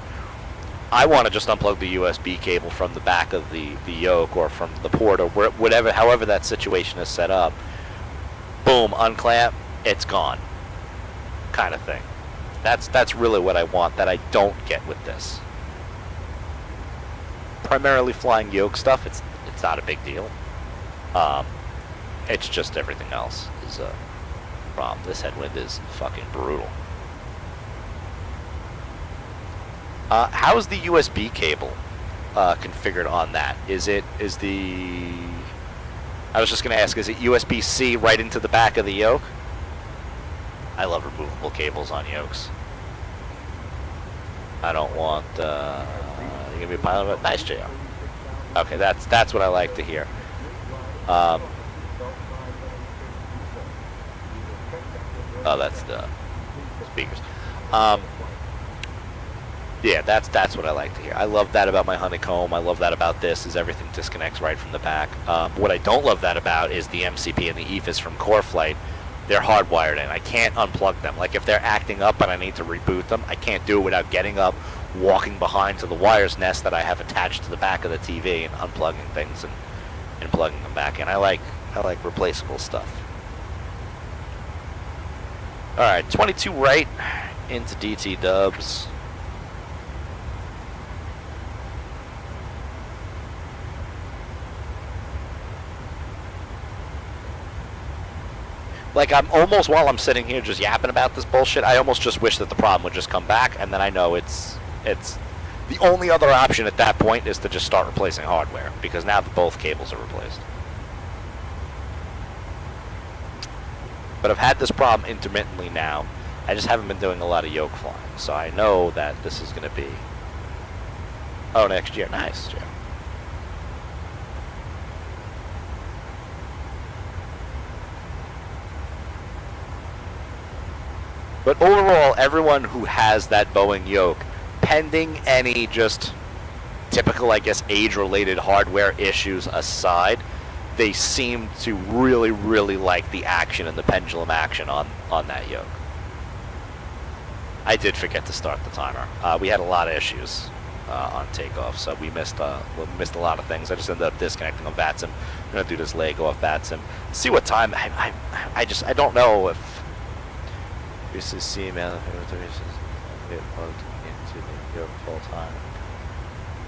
I want to just unplug the USB cable from the back of the yoke or from the port or whatever, however that situation is set up. Boom, unclamp, it's gone, kind of thing. That's really what I want that I don't get with this. Primarily flying yoke stuff, it's not a big deal. It's just everything else is a problem. This headwind is fucking brutal. How's the USB cable configured on that? I was just going to ask, is it USB-C right into the back of the yoke? I love removable cables on yokes. I don't want, you gonna be a pilot of it? Nice, JR. Okay, that's what I like to hear. Oh, that's the speakers. Yeah, that's what I like to hear. I love that about my honeycomb. I love that about this, is everything disconnects right from the back. What I don't love that about is the MCP and the EFIS from Core Flight. They're hardwired in. I can't unplug them. Like if they're acting up and I need to reboot them, I can't do it without getting up, walking behind to the wires nest that I have attached to the back of the TV and unplugging things and plugging them back in. I like replaceable stuff. All right, 22 right into DT dubs. Like, I'm almost, while I'm sitting here just yapping about this bullshit, I almost just wish that the problem would just come back, and then I know it's the only other option at that point is to just start replacing hardware, because now both cables are replaced. But I've had this problem intermittently now. I just haven't been doing a lot of yoke flying, so I know that this is going to be... Oh, next year. Nice, Jim. But overall, everyone who has that Boeing yoke, pending any just typical, I guess, age-related hardware issues aside, they seem to really, really like the action and the pendulum action on that yoke. I did forget to start the timer. We had a lot of issues on takeoff, so we missed a lot of things. I just ended up disconnecting on VATSIM. I'm gonna do this leg off VATSIM. See what time. I don't know if this is C man plugged into the yoke full time.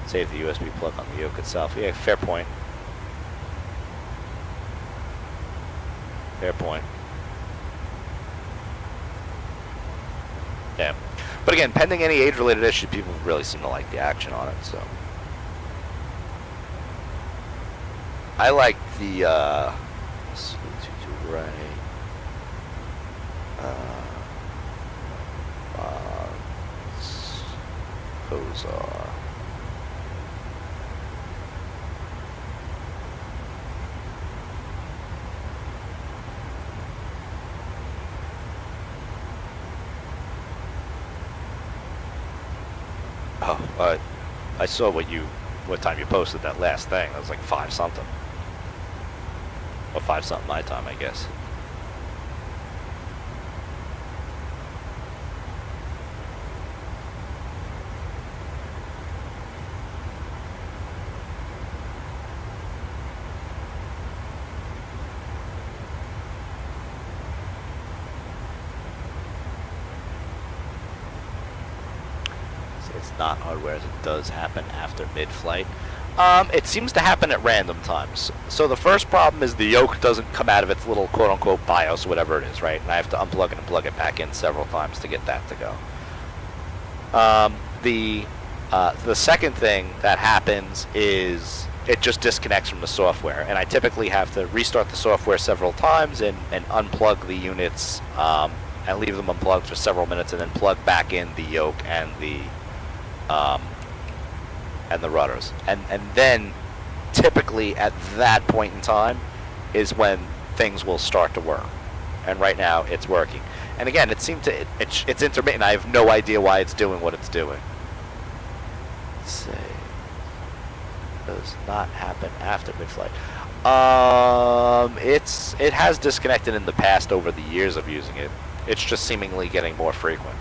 Save the USB plug on the yoke itself. Yeah, fair point. Fair point. Yeah. But again, pending any age-related issue, people really seem to like the action on it, so. I like the, right. Those are. Oh, I saw what time you posted that last thing. That was like 5 something. Or 5 something my time, I guess. It's not hardware as it does happen after mid-flight. It seems to happen at random times. So the first problem is the yoke doesn't come out of its little quote-unquote BIOS, whatever it is, right? And I have to unplug it and plug it back in several times to get that to go. The second thing that happens is it just disconnects from the software, and I typically have to restart the software several times and unplug the units and leave them unplugged for several minutes, and then plug back in the yoke and the rudders, and then typically at that point in time is when things will start to work, and right now it's working. And again, it seemed to it's intermittent. I have no idea why it's doing what it's doing. Let's see. Does not happen after mid-flight. It has disconnected in the past over the years of using it. It's just seemingly getting more frequent.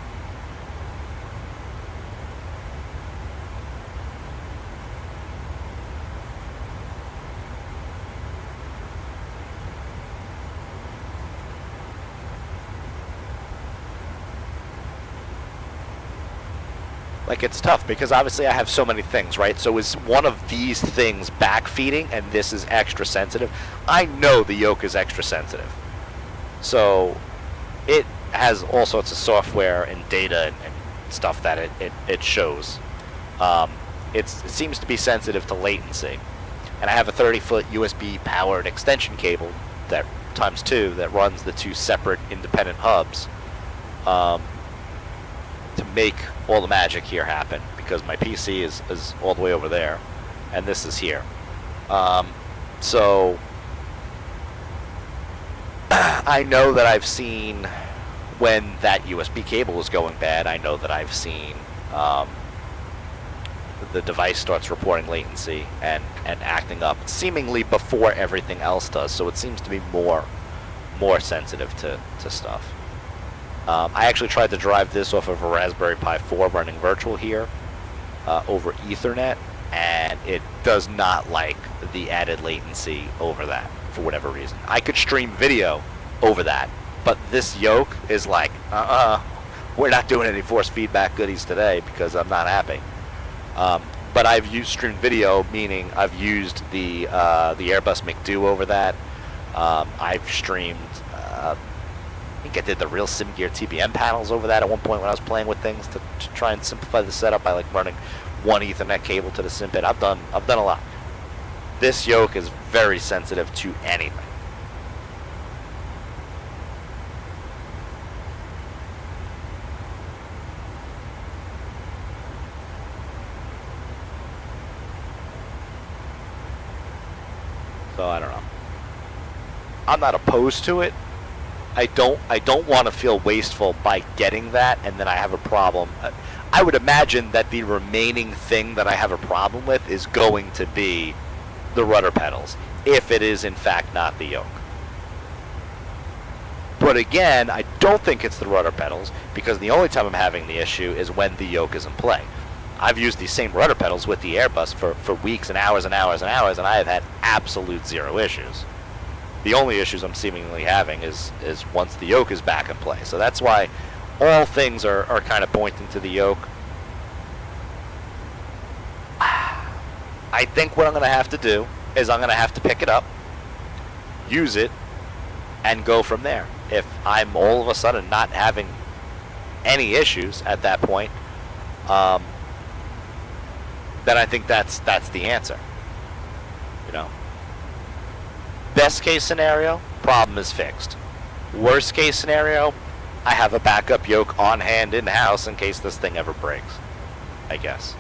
Like, it's tough because obviously I have so many things, right? So is one of these things backfeeding and this is extra sensitive? I know the yoke is extra sensitive. So it has all sorts of software and data and stuff that it shows. It seems to be sensitive to latency. And I have a 30-foot USB powered extension cable that times 2 that runs the 2 separate independent hubs. To make all the magic here happen, because my PC is all the way over there and this is here. So I know that I've seen when that USB cable is going bad. I know that I've seen the device starts reporting latency and acting up seemingly before everything else does, so it seems to be more sensitive to stuff. I actually tried to drive this off of a Raspberry Pi 4 running virtual here over Ethernet, and it does not like the added latency over that for whatever reason. I could stream video over that, but this yoke is like, we're not doing any force feedback goodies today because I'm not happy. But I've used streamed video, meaning I've used the Airbus McDo over that. I've streamed. I think I did the real SimGear TBM panels over that at one point when I was playing with things to try and simplify the setup by like running one Ethernet cable to the sim pit. I've done a lot. This yoke is very sensitive to anything. So I don't know. I'm not opposed to it. I don't want to feel wasteful by getting that and then I have a problem. I would imagine that the remaining thing that I have a problem with is going to be the rudder pedals, if it is in fact not the yoke. But again, I don't think it's the rudder pedals, because the only time I'm having the issue is when the yoke is in play. I've used these same rudder pedals with the Airbus for weeks and hours and hours and hours, and I have had absolute zero issues. The only issues I'm seemingly having is once the yoke is back in play. So that's why all things are kind of pointing to the yoke. I think what I'm going to have to do is I'm going to have to pick it up, use it, and go from there. If I'm all of a sudden not having any issues at that point, then I think that's the answer. You know, best case scenario, problem is fixed. Worst case scenario, I have a backup yoke on hand in house in case this thing ever breaks, I guess.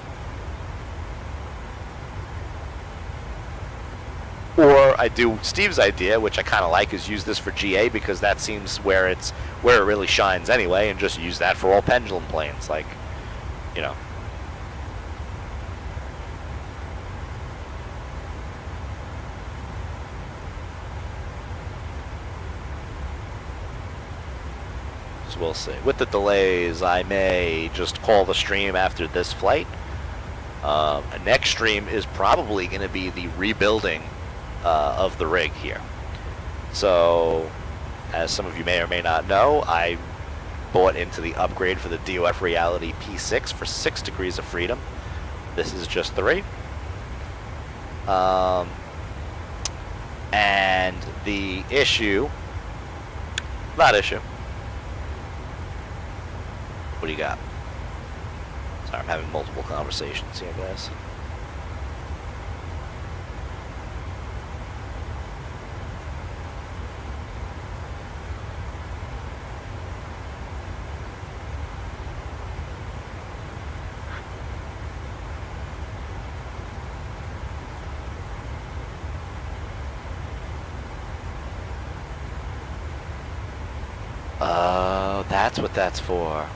Or I do Steve's idea, which I kind of like, is use this for GA because that seems where it really shines anyway, and just use that for all pendulum planes, like, you know. So we'll see. With the delays, I may just call the stream after this flight. Next stream is probably going to be the rebuilding of the rig here. So, as some of you may or may not know, I bought into the upgrade for the DOF Reality P6 for 6 degrees of freedom. This is just 3. And the issue, not issue. What do you got? Sorry, I'm having multiple conversations here, guys. Oh, that's what that's for.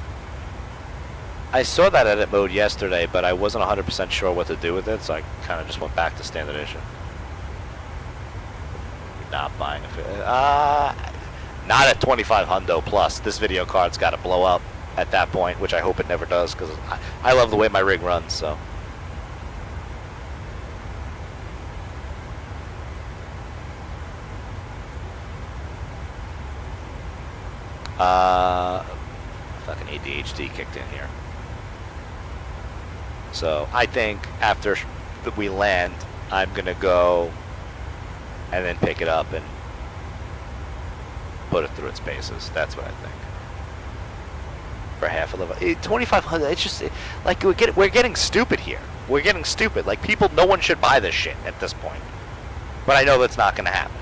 I saw that edit mode yesterday, but I wasn't 100% sure what to do with it, so I kind of just went back to standard issue. Not buying a not at 25 hundo plus. This video card's got to blow up at that point, which I hope it never does, because I love the way my rig runs, so. Fucking ADHD kicked in here. So I think after we land, I'm gonna go and then pick it up and put it through its paces. That's what I think. For half a level, 2,500. It's just like we're getting stupid here. We're getting stupid. Like no one should buy this shit at this point. But I know that's not gonna happen.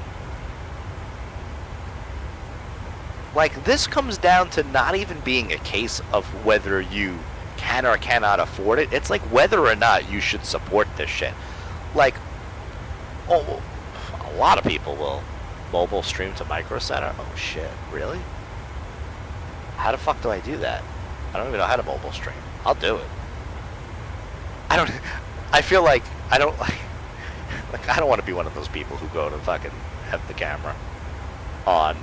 Like, this comes down to not even being a case of whether you can or cannot afford it. It's like whether or not you should support this shit. Like, oh, a lot of people will mobile stream to Micro Center. Oh shit, really? How the fuck do I do that? I don't even know how to mobile stream. I'll do it. I feel like I don't like I don't want to be one of those people who go to fucking have the camera on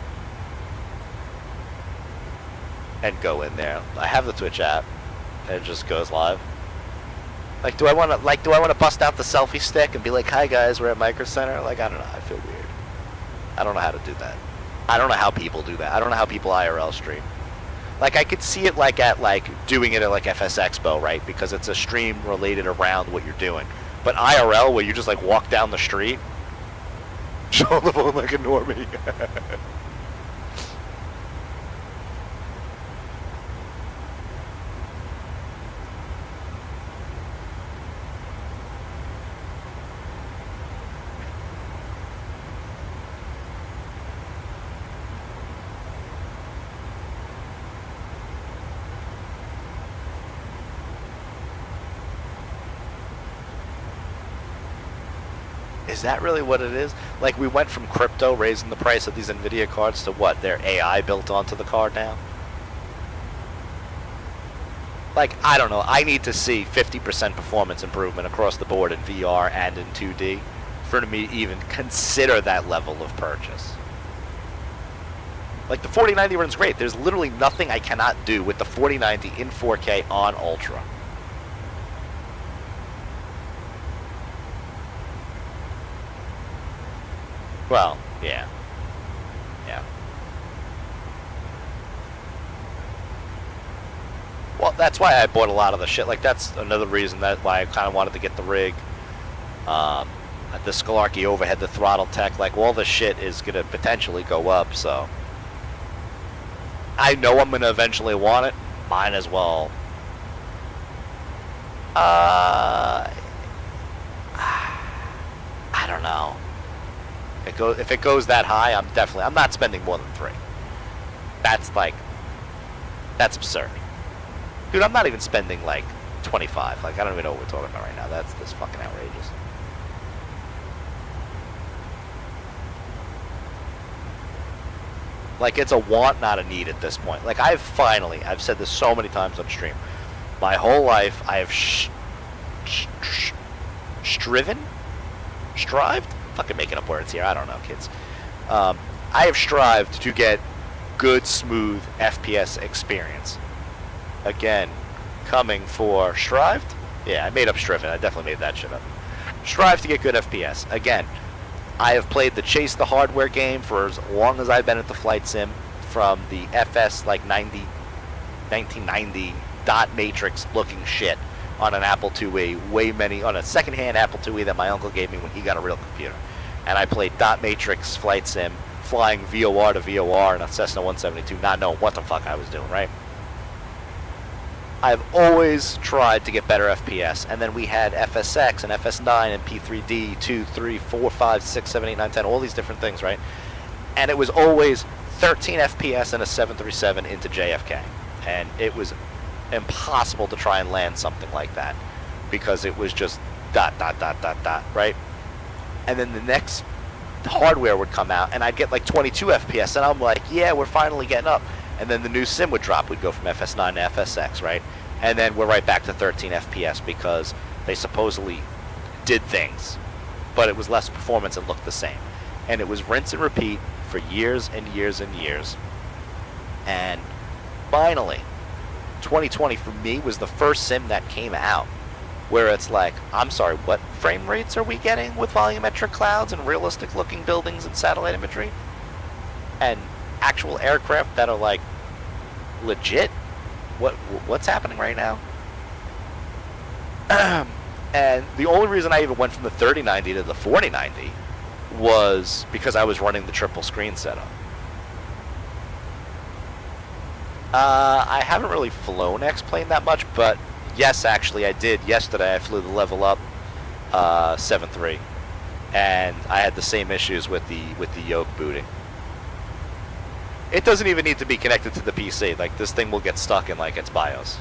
and go in there. I have the Twitch app, and it just goes live. Like, do I want to bust out the selfie stick and be like, "Hi guys, we're at Micro Center"? Like, I don't know. I feel weird. I don't know how to do that. I don't know how people do that. I don't know how people IRL stream. Like, I could see it like at doing it at like FS Expo, right? Because it's a stream related around what you're doing. But IRL, where you just like walk down the street, show the phone like a normie. Is that really what it is? Like, we went from crypto raising the price of these NVIDIA cards to what? They're AI built onto the card now? Like, I don't know. I need to see 50% performance improvement across the board in VR and in 2D for me to even consider that level of purchase. Like, the 4090 runs great. There's literally nothing I cannot do with the 4090 in 4K on Ultra. Well, yeah. Yeah. Well, that's why I bought a lot of the shit. Like, that's another reason that why I kind of wanted to get the rig. The Scalarchy overhead, the throttle tech, like, all the shit is going to potentially go up, so. I know I'm going to eventually want it. Might as well. I don't know. If it goes that high, I'm not spending more than 3. That's that's absurd. Dude, I'm not even spending like 25. Like, I don't even know what we're talking about right now. That's fucking outrageous. Like, it's a want, not a need at this point. Like, I've said this so many times on stream. My whole life, I have strived? Fucking making up words here. I don't know, kids. I have strived to get good, smooth FPS experience. Again, coming for strived? Yeah, I made up striven. I definitely made that shit up. Strive to get good FPS. Again, I have played the Chase the Hardware game for as long as I've been at the flight sim, from the FS like 1990 dot matrix looking shit on an Apple IIe, on a secondhand Apple IIe that my uncle gave me when he got a real computer. And I played dot matrix flight sim, flying VOR to VOR in a Cessna 172, not knowing what the fuck I was doing, right? I've always tried to get better FPS, and then we had FSX and FS9 and P3D, 2, 3, 4, 5, 6, 7, 8, 9, 10, all these different things, right? And it was always 13 FPS and a 737 into JFK. And it was impossible to try and land something like that, because it was just ... right? And then the next hardware would come out, and I'd get like 22 FPS, and I'm like, yeah, we're finally getting up. And then the new sim would drop. We'd go from FS9 to FSX, right? And then we're right back to 13 FPS because they supposedly did things, but it was less performance and looked the same. And it was rinse and repeat for years and years and years. And finally, 2020 for me was the first sim that came out where it's like, I'm sorry, what frame rates are we getting with volumetric clouds and realistic looking buildings and satellite imagery? And actual aircraft that are like legit? What's happening right now? And the only reason I even went from the 3090 to the 4090 was because I was running the triple screen setup. I haven't really flown X-Plane that much, but yes, actually I did. Yesterday I flew the level up 7.3, and I had the same issues with the yoke booting. It doesn't even need to be connected to the PC. Like, this thing will get stuck in like its BIOS,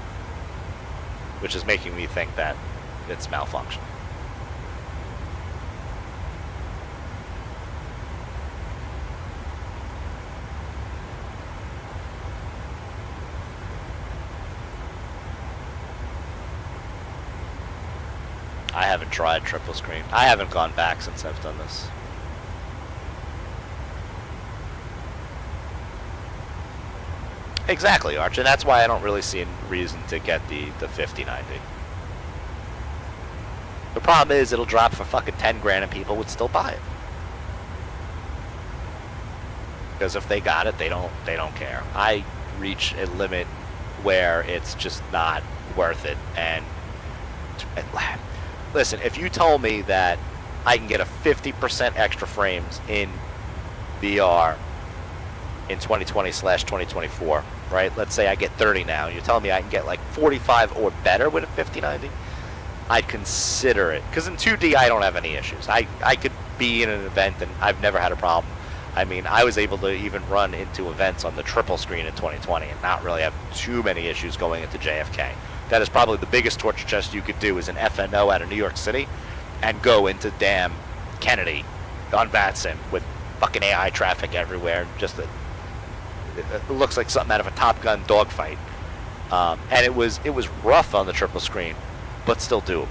which is making me think that it's malfunctioning. I haven't tried triple screen. I haven't gone back since I've done this. Exactly, Arch, and that's why I don't really see a reason to get the 5090. The problem is it'll drop for fucking 10 grand and people would still buy it. Because if they got it, they don't care. I reach a limit where it's just not worth it. And listen, if you told me that I can get a 50% extra frames in VR in 2020/2024, right? Let's say I get 30 now. You're telling me I can get like 45 or better with a 5090? I'd consider it. Because in 2D, I don't have any issues. I could be in an event and I've never had a problem. I mean, I was able to even run into events on the triple screen in 2020 and not really have too many issues going into JFK. That is probably the biggest torture chest you could do is an FNO out of New York City and go into damn Kennedy on VATSIM with fucking AI traffic everywhere. Just it looks like something out of a Top Gun dogfight. And it was rough on the triple screen, but still doable.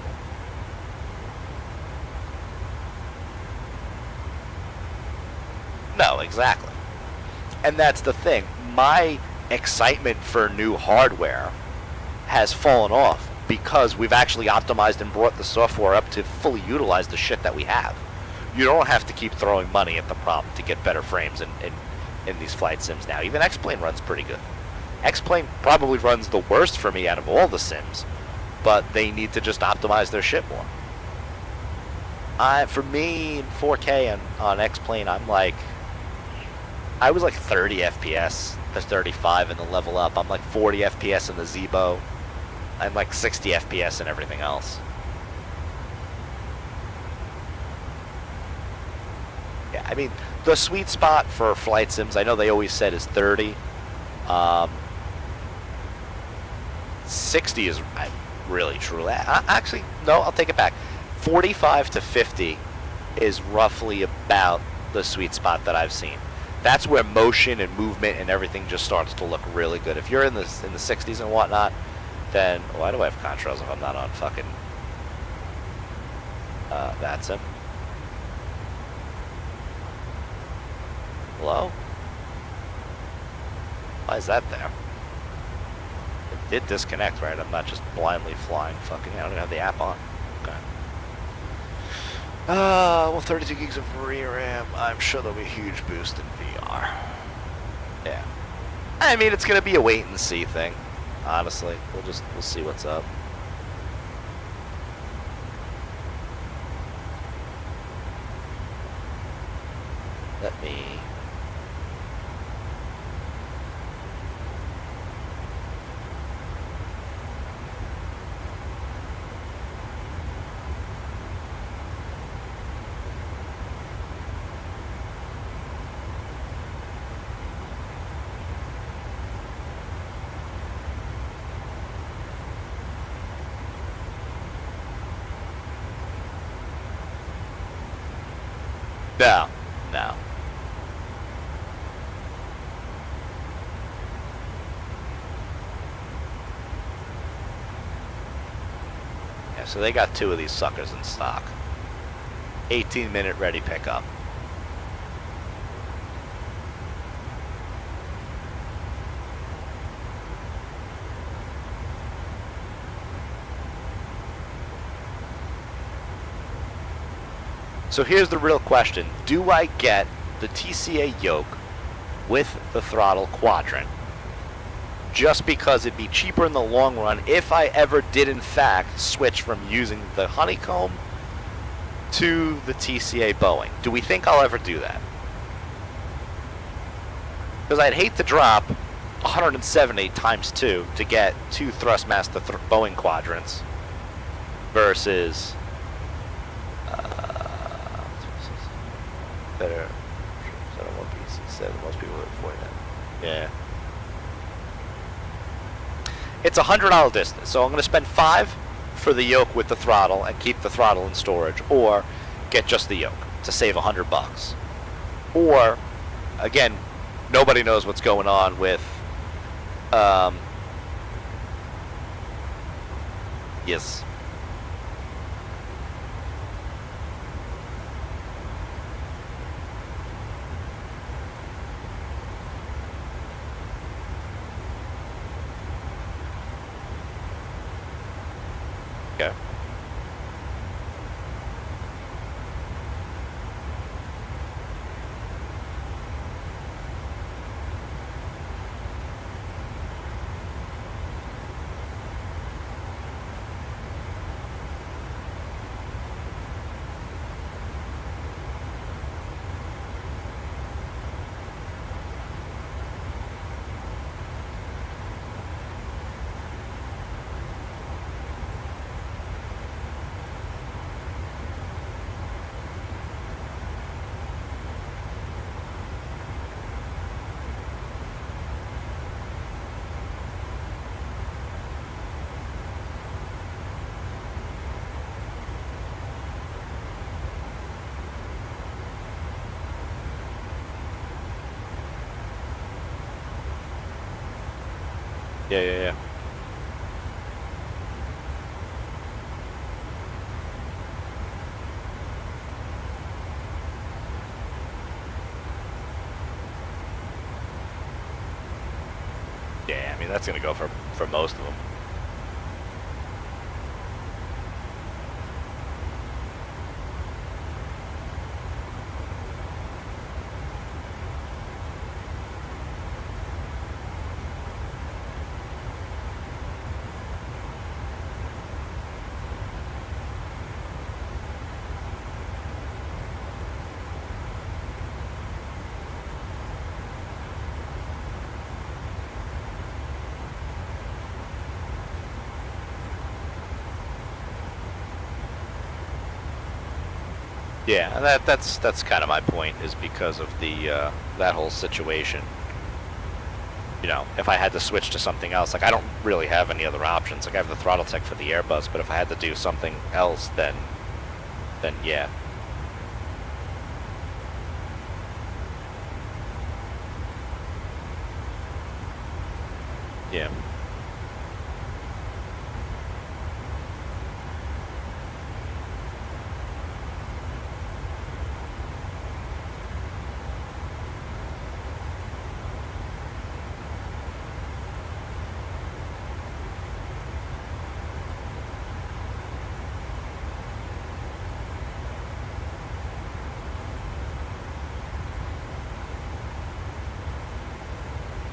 No, exactly. And that's the thing. My excitement for new hardware has fallen off because we've actually optimized and brought the software up to fully utilize the shit that we have. You don't have to keep throwing money at the problem to get better frames in these flight sims now. Even X-Plane runs pretty good. X-Plane probably runs the worst for me out of all the sims, but they need to just optimize their shit more. For me, in 4K on X-Plane, I was like 30 FPS to 35 in the level up. I'm like 40 FPS in the Zebo. I'm like 60 FPS in everything else. Yeah, I mean, the sweet spot for flight sims, I know they always said is 30. 60 is really truly. Actually, no, I'll take it back. 45 to 50 is roughly about the sweet spot that I've seen. That's where motion and movement and everything just starts to look really good. If you're in the 60s and whatnot, then why do I have contrails if I'm not on fucking that sim? Hello? Why is that there? It did disconnect, right? I'm not just blindly flying fucking. I don't even have the app on. Okay. Well, 32 gigs of RAM. I'm sure there'll be a huge boost in VR. Yeah. I mean, it's gonna be a wait and see thing. Honestly, we'll see what's up. Let me. No, no. Yeah, so they got 2 of these suckers in stock. 18-minute ready pickup. So here's the real question. Do I get the TCA yoke with the throttle quadrant just because it'd be cheaper in the long run if I ever did in fact switch from using the honeycomb to the TCA Boeing? Do we think I'll ever do that? Because I'd hate to drop 170 times 2 to get 2 Thrustmaster Boeing quadrants versus better. I don't want PC7. Most people are 49. Yeah. It's $100 distance, so I'm going to spend 5 for the yoke with the throttle and keep the throttle in storage, or get just the yoke to save $100. Or, again, nobody knows what's going on with. Yes. Okay. Yeah. Yeah, I mean, that's going to go for most of them. Yeah, and that's kind of my point, is because of the that whole situation. You know, if I had to switch to something else, like I don't really have any other options. Like I have the throttle tech for the Airbus, but if I had to do something else, then yeah. Yeah.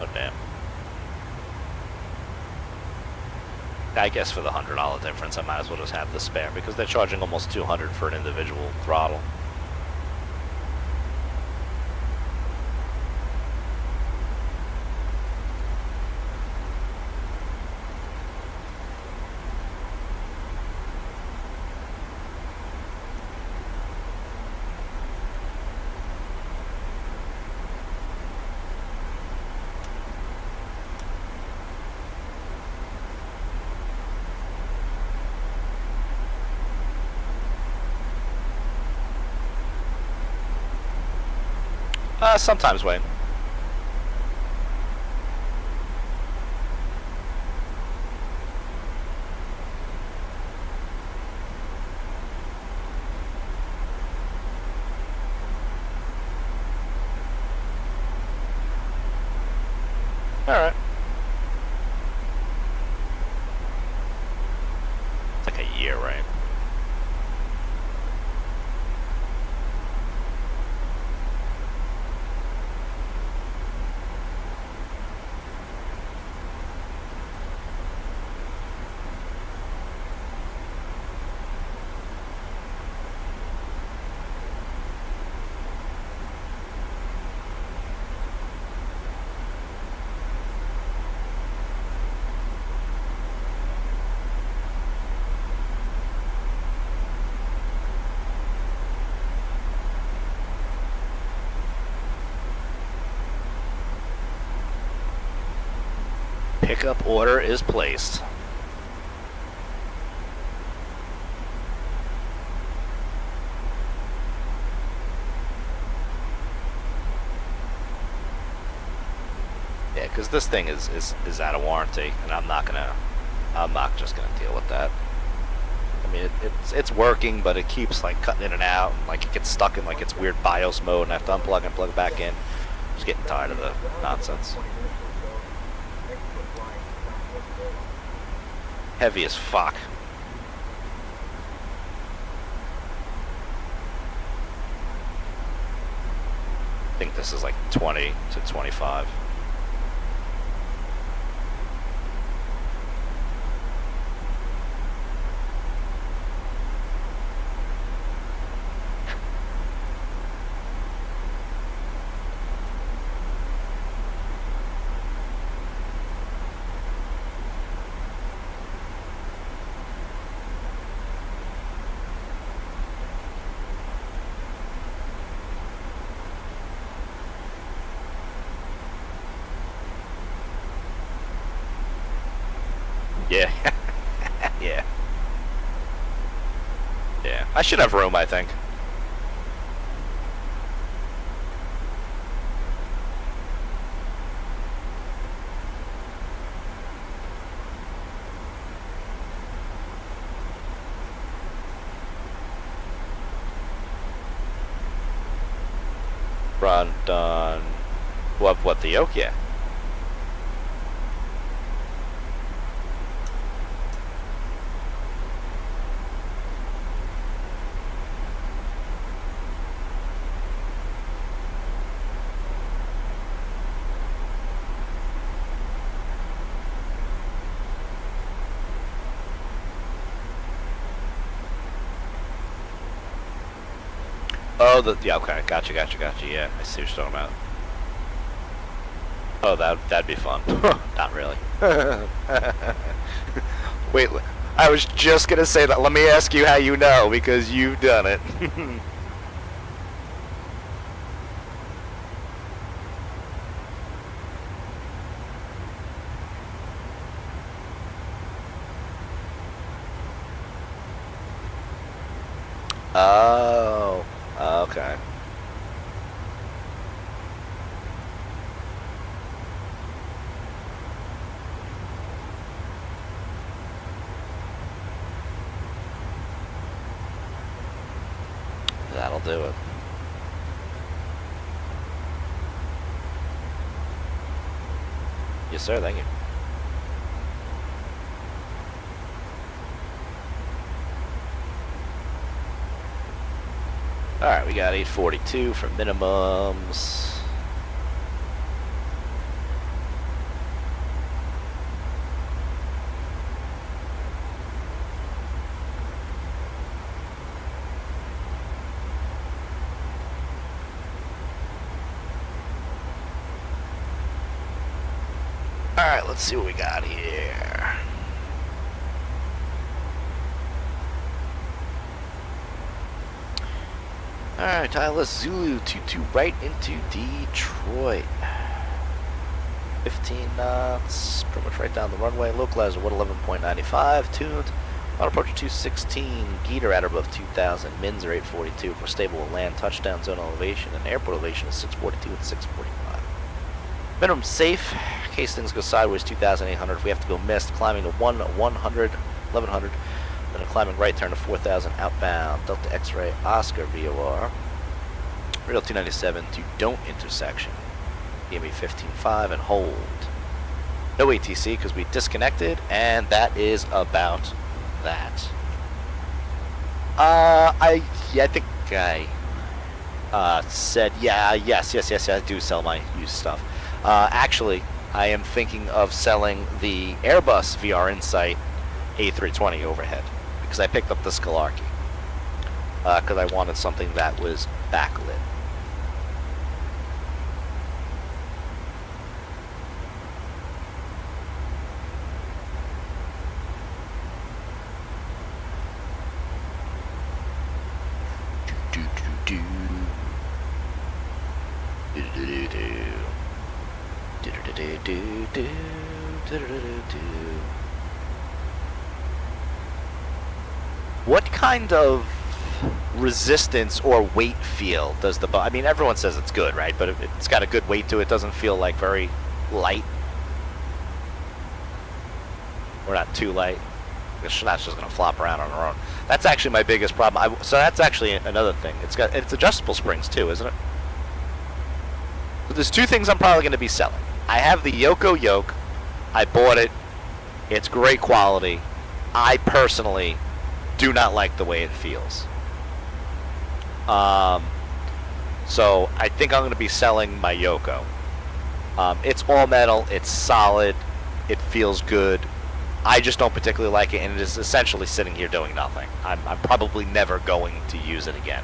Oh damn. I guess for the $100 difference, I might as well just have the spare, because they're charging almost $200 for an individual throttle. Sometimes, Wayne. All right. It's like a year, right? Pickup order is placed. Yeah, because this thing is out of warranty, and I'm not just gonna deal with that. I mean, it's working, but it keeps like cutting in and out, and like it gets stuck in like its weird BIOS mode, and I have to unplug and plug it back in. Just getting tired of the nonsense. Heavy as fuck. I think this is like 20 to 25. Yeah. Yeah. Yeah. I should have room, I think. Run, done. What, the yoke? Yeah. Oh, yeah, okay, gotcha, yeah, I see what you're talking about. Oh, that'd be fun. Not really. Wait, I was just gonna say that, let me ask you how you know, because you've done it. Oh, okay. That'll do it. Yes, sir. Thank you. All right, we got 842 for minimums. All right, let's see what we got here. All right, Tyler Zulu 22 right into Detroit. 15 knots, pretty much right down the runway. Localizer 111.95, tuned. On approach 216, Geeter at or above 2,000, mins are 842 for stable land, touchdown zone elevation, and airport elevation is 642 and 645. Minimum safe, in case things go sideways, 2,800. If we have to go missed, climbing to 1,100, then a climbing right turn to 4,000 outbound, Delta X-ray, Oscar VOR, Real 297 to don't intersection, EME 15.5 and hold. No ATC because we disconnected, and that is about that. I think I said yes, I do sell my used stuff. Actually, I am thinking of selling the Airbus VR Insight A320 overhead because I picked up the Scalarchy because I wanted something that was backlit. What kind of resistance or weight feel does the I mean, everyone says it's good, right? But it's got a good weight to it. Doesn't feel like very light. Or not too light. That's just going to flop around on her own. That's actually my biggest problem. So that's actually another thing. It's adjustable springs too, isn't it? So there's two things I'm probably going to be selling. I have the Yoko yoke. I bought it. It's great quality. I personally do not like the way it feels. So I think I'm going to be selling my Yoko. It's all metal. It's solid. It feels good. I just don't particularly like it, and it is essentially sitting here doing nothing. I'm probably never going to use it again.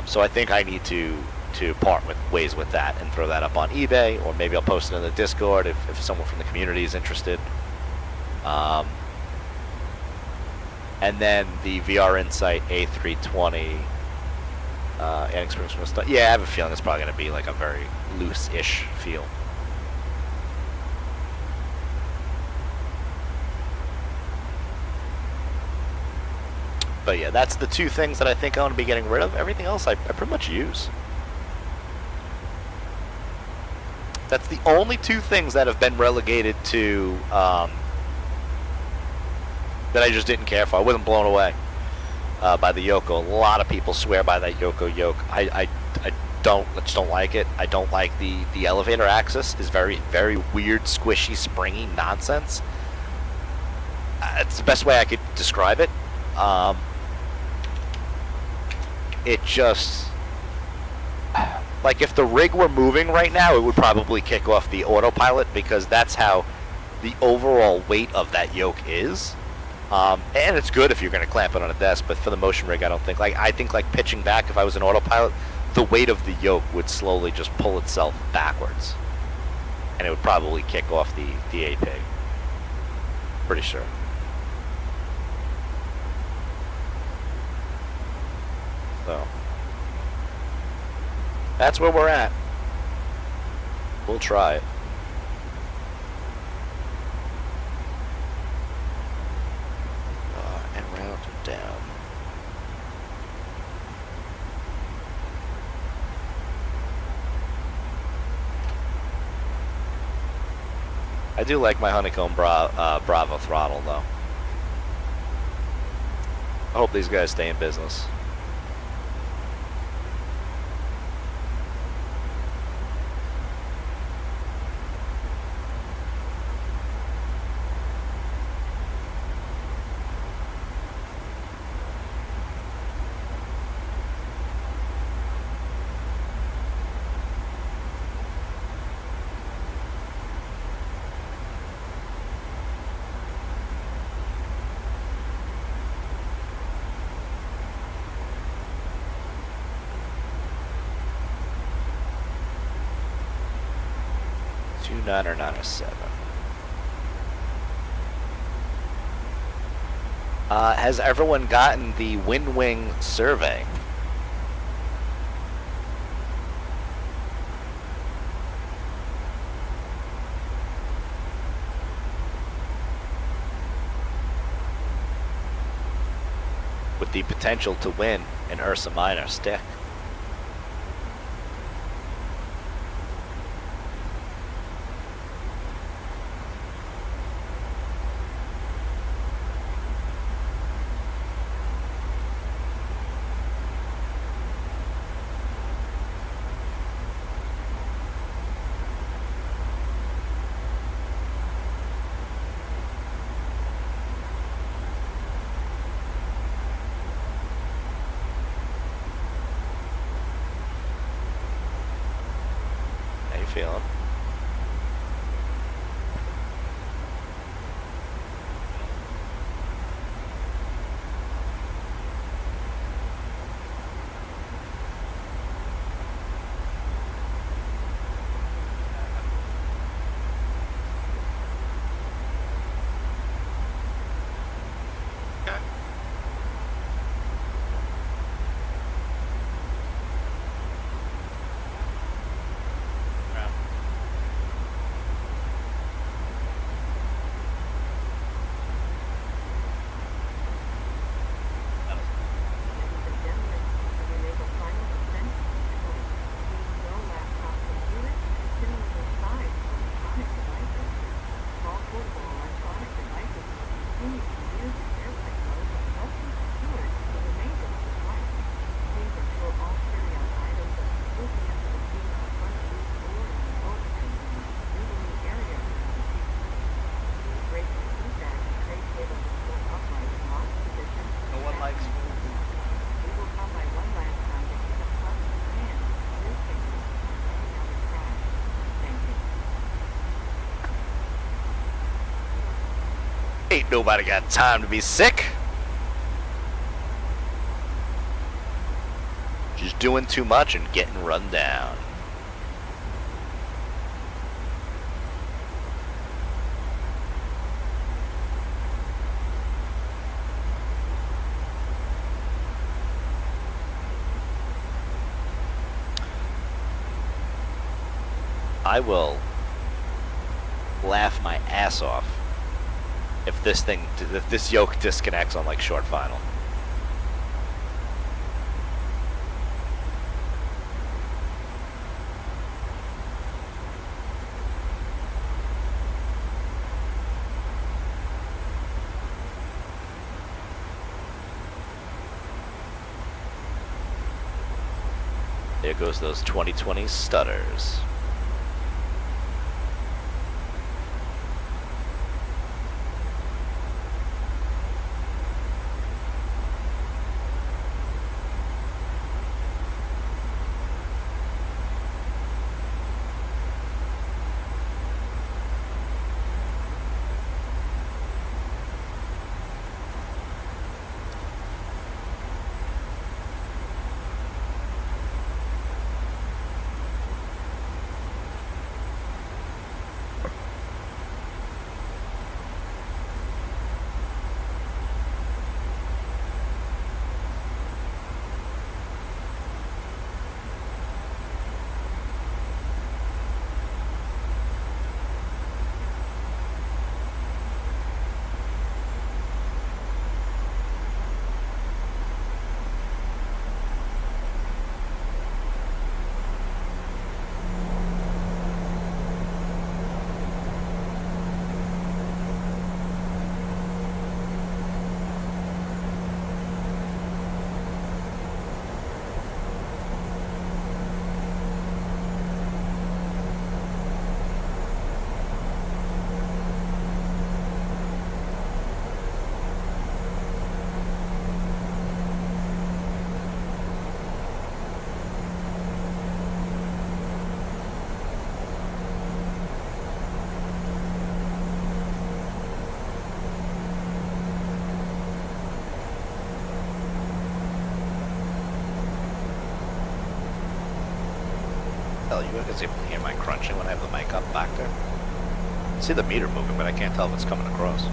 So I think I need to part ways with that and throw that up on eBay, or maybe I'll post it in the Discord if someone from the community is interested. And then the VR Insight A320 adding springs from the start. Yeah, I have a feeling it's probably going to be like a very loose-ish feel. But yeah, that's the two things that I think I'm going to be getting rid of. Everything else I pretty much use. That's the only two things that have been relegated to that I just didn't care for. I wasn't blown away by the Yoko. A lot of people swear by that Yoko yoke. I just don't like it. I don't like the elevator axis is very, very weird, squishy, springy nonsense. It's the best way I could describe it. It just, like, if the rig were moving right now, it would probably kick off the autopilot because that's how the overall weight of that yoke is. And it's good if you're going to clamp it on a desk, but for the motion rig, I don't think. Like, I think, like, pitching back, if I was an autopilot, the weight of the yoke would slowly just pull itself backwards. And it would probably kick off the AP. Pretty sure. So that's where we're at. We'll try it. En route down. I do like my honeycomb Bravo throttle though. I hope these guys stay in business. Nine or 907. Has everyone gotten the wind wing survey? With the potential to win an Ursa Minor stick. Feeling. Ain't nobody got time to be sick. Just doing too much and getting run down. I will laugh my ass off if this yoke disconnects on like short final. There goes those 2020 stutters. tell you. I can see able to hear mine crunching when I have the mic up back there. I see the meter moving, but I can't tell if it's coming across.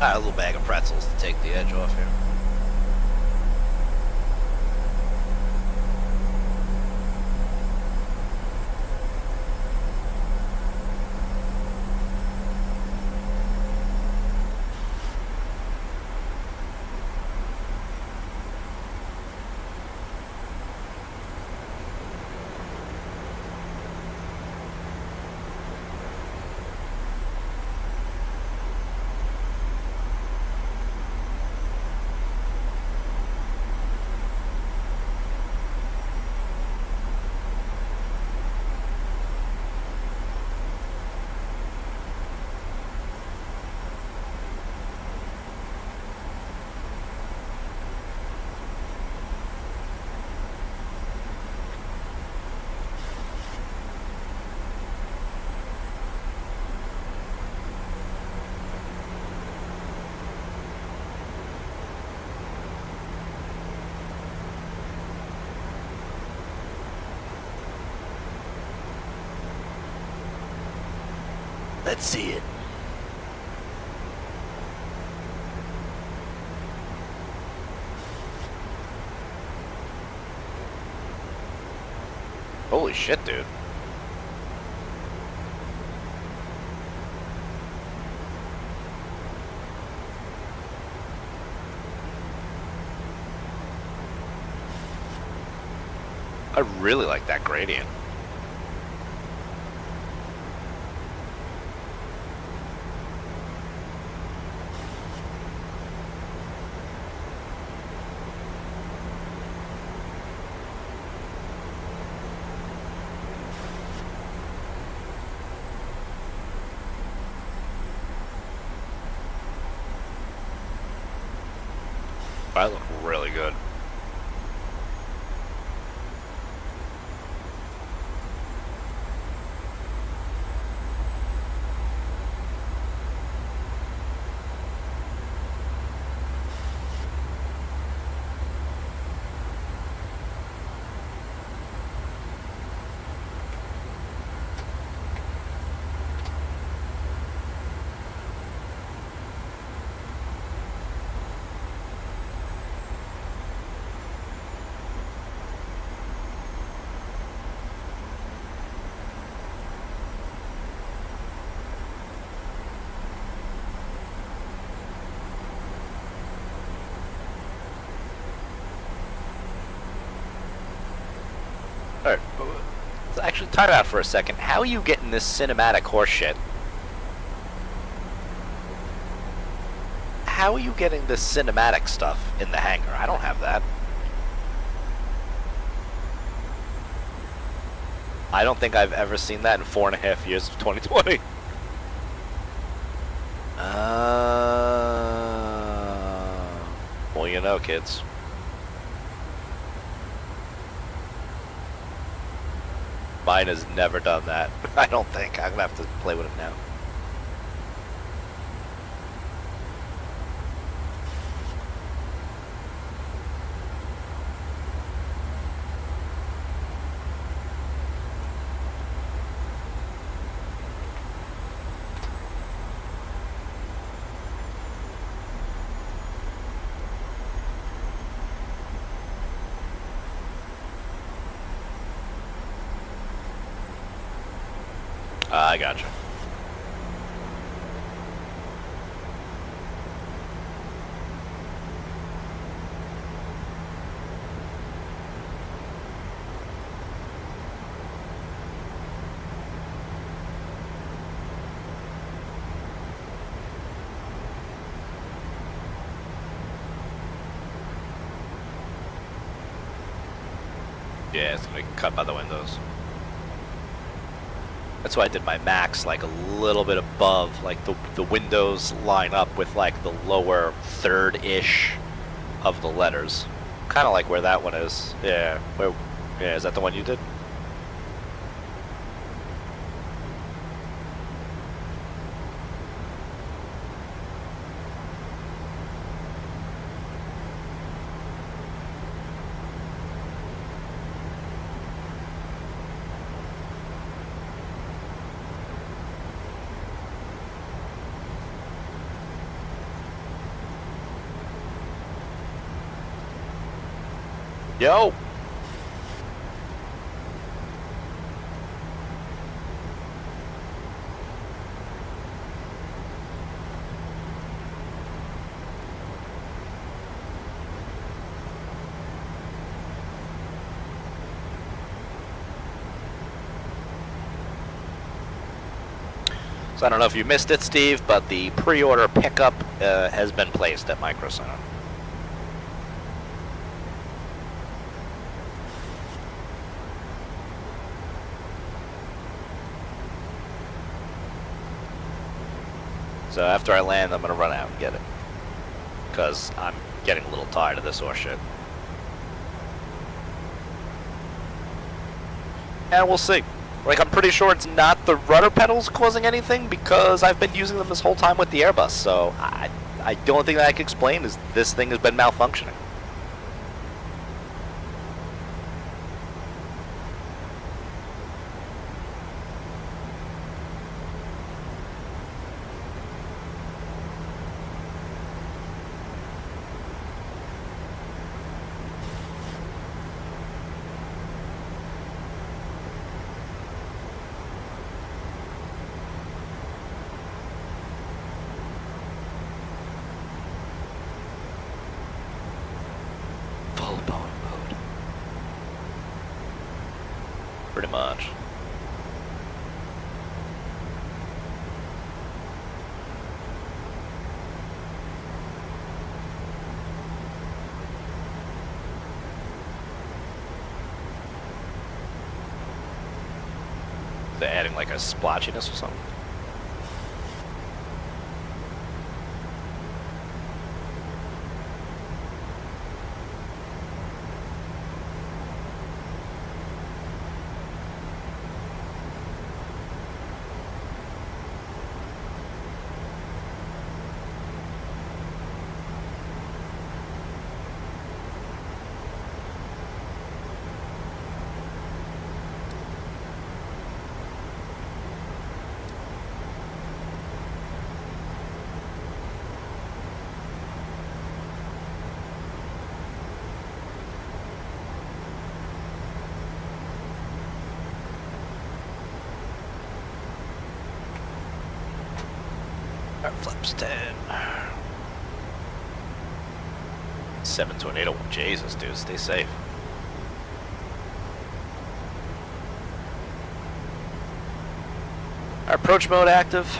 A little bag of pretzels to take the edge off here. Let's see it. Holy shit, dude. I really like that gradient. I look really good. Alright, let's actually time out for a second. How are you getting this cinematic horse shit? How are you getting this cinematic stuff in the hangar? I don't have that. I don't think I've ever seen that in 4.5 years of 2020. Well, you know, kids. Mine has never done that. I don't think. I'm gonna have to play with it now. I gotcha. Yeah, it's gonna be cut by the windows. That's why I did my max like a little bit above, like the windows line up with like the lower third-ish of the letters. Kind of like where that one is. Yeah. Where? Yeah. Is that the one you did? Yo! So I don't know if you missed it, Steve, but the pre-order pickup has been placed at Micro Center. So after I land, I'm going to run out and get it. Because I'm getting a little tired of this horse shit. And we'll see. Like, I'm pretty sure it's not the rudder pedals causing anything because I've been using them this whole time with the Airbus. So I the only thing that I can explain is this thing has been malfunctioning. Pretty much. They're adding like a splotchiness or something. Alright, flaps 10. 7 tornado. Jesus, dude, stay safe. Our approach mode active.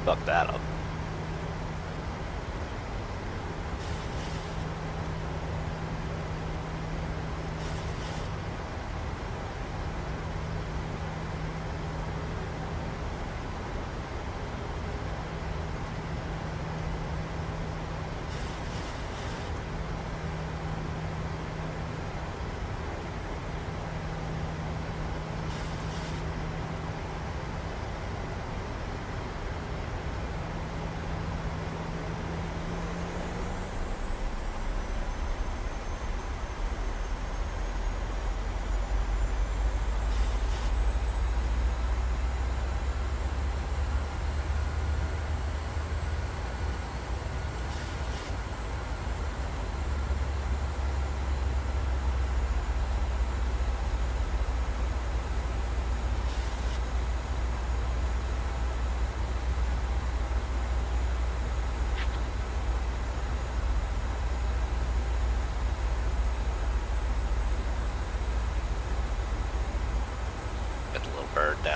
Fuck that up.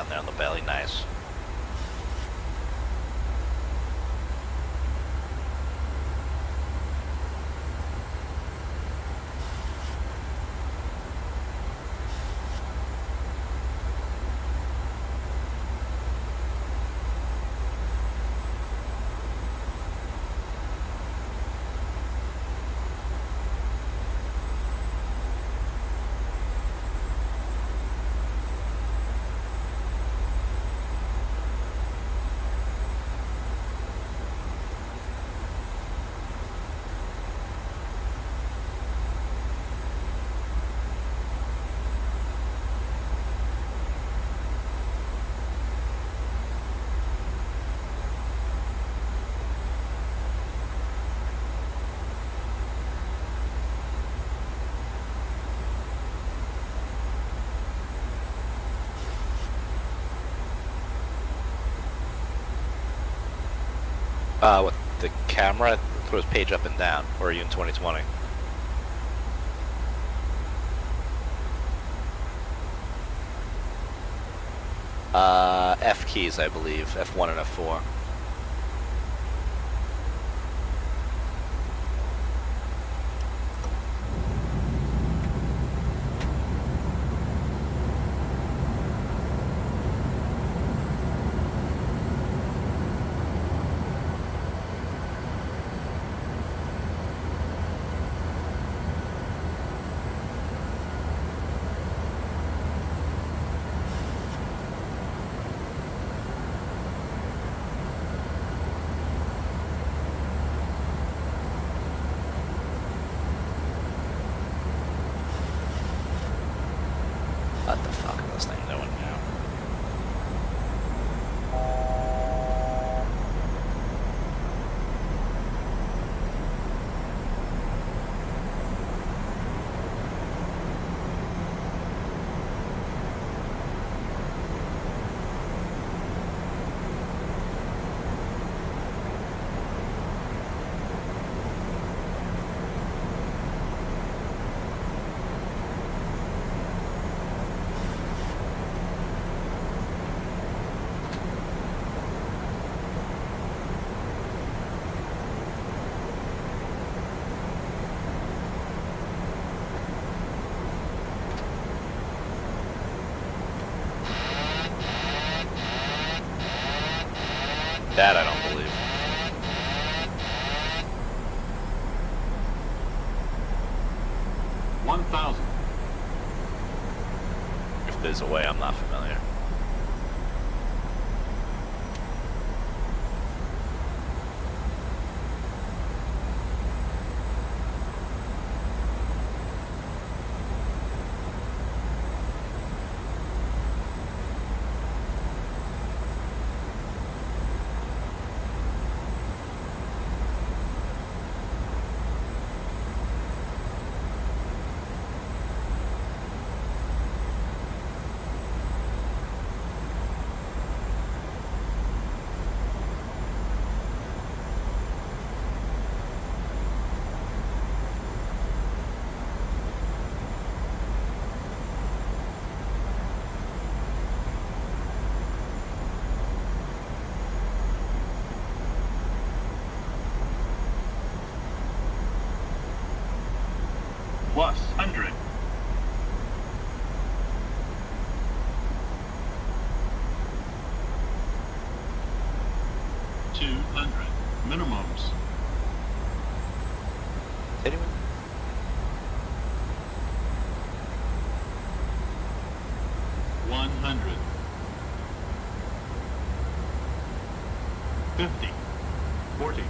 down there on the belly. Nice. What, the camera throws page up and down, or are you in 2020? F keys, I believe, F1 and F4. What the fuck is this thing doing now? That I don't believe. If there's a way, I'm not familiar. Plus 100. Minimums. Anyone? $100. 50. 40.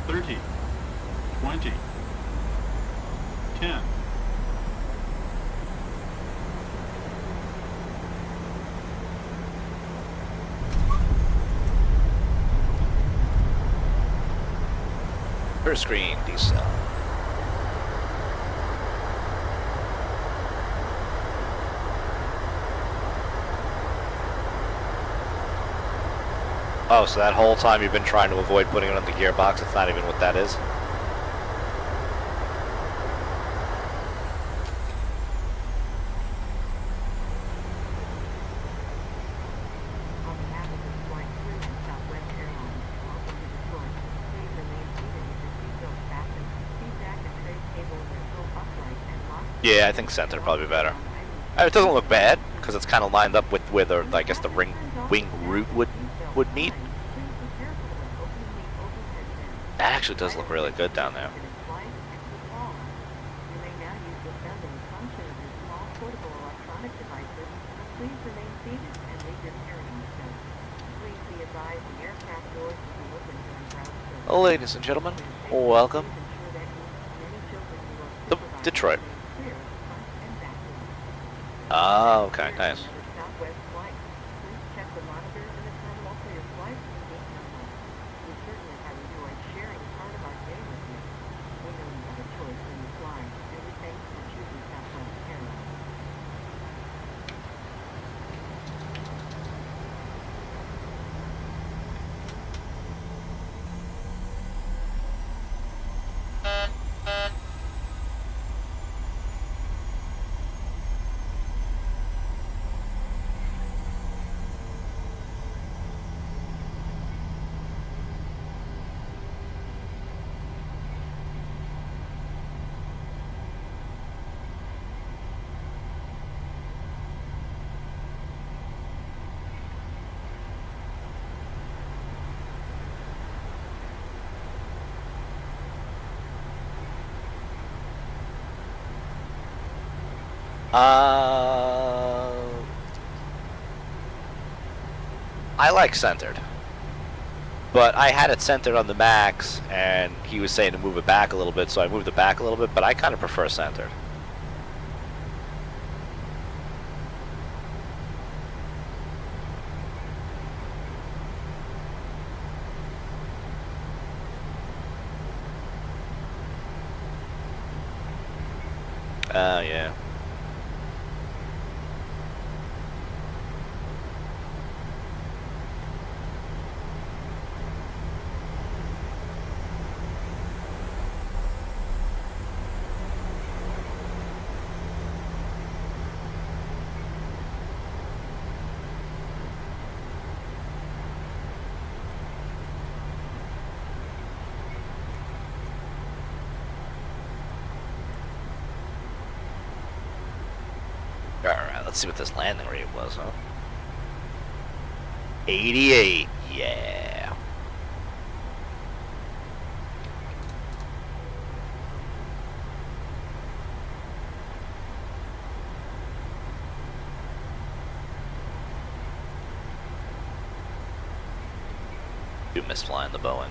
30. 20. 10. First screen, decel. Oh, so that whole time you've been trying to avoid putting it on the gearbox, it's not even what that is? Yeah, I think center probably better. It doesn't look bad because it's kind of lined up with where the, I guess, the wing root would meet. That actually does look really good down there. Ladies and gentlemen, welcome to Detroit. Ah, okay, nice. I like centered, but I had it centered on the max, and he was saying to move it back a little bit, so I moved it back a little bit, but I kind of prefer centered. Oh, yeah. Alright, let's see what this landing rate was, huh? 88, yeah. Do miss flying the Boeing.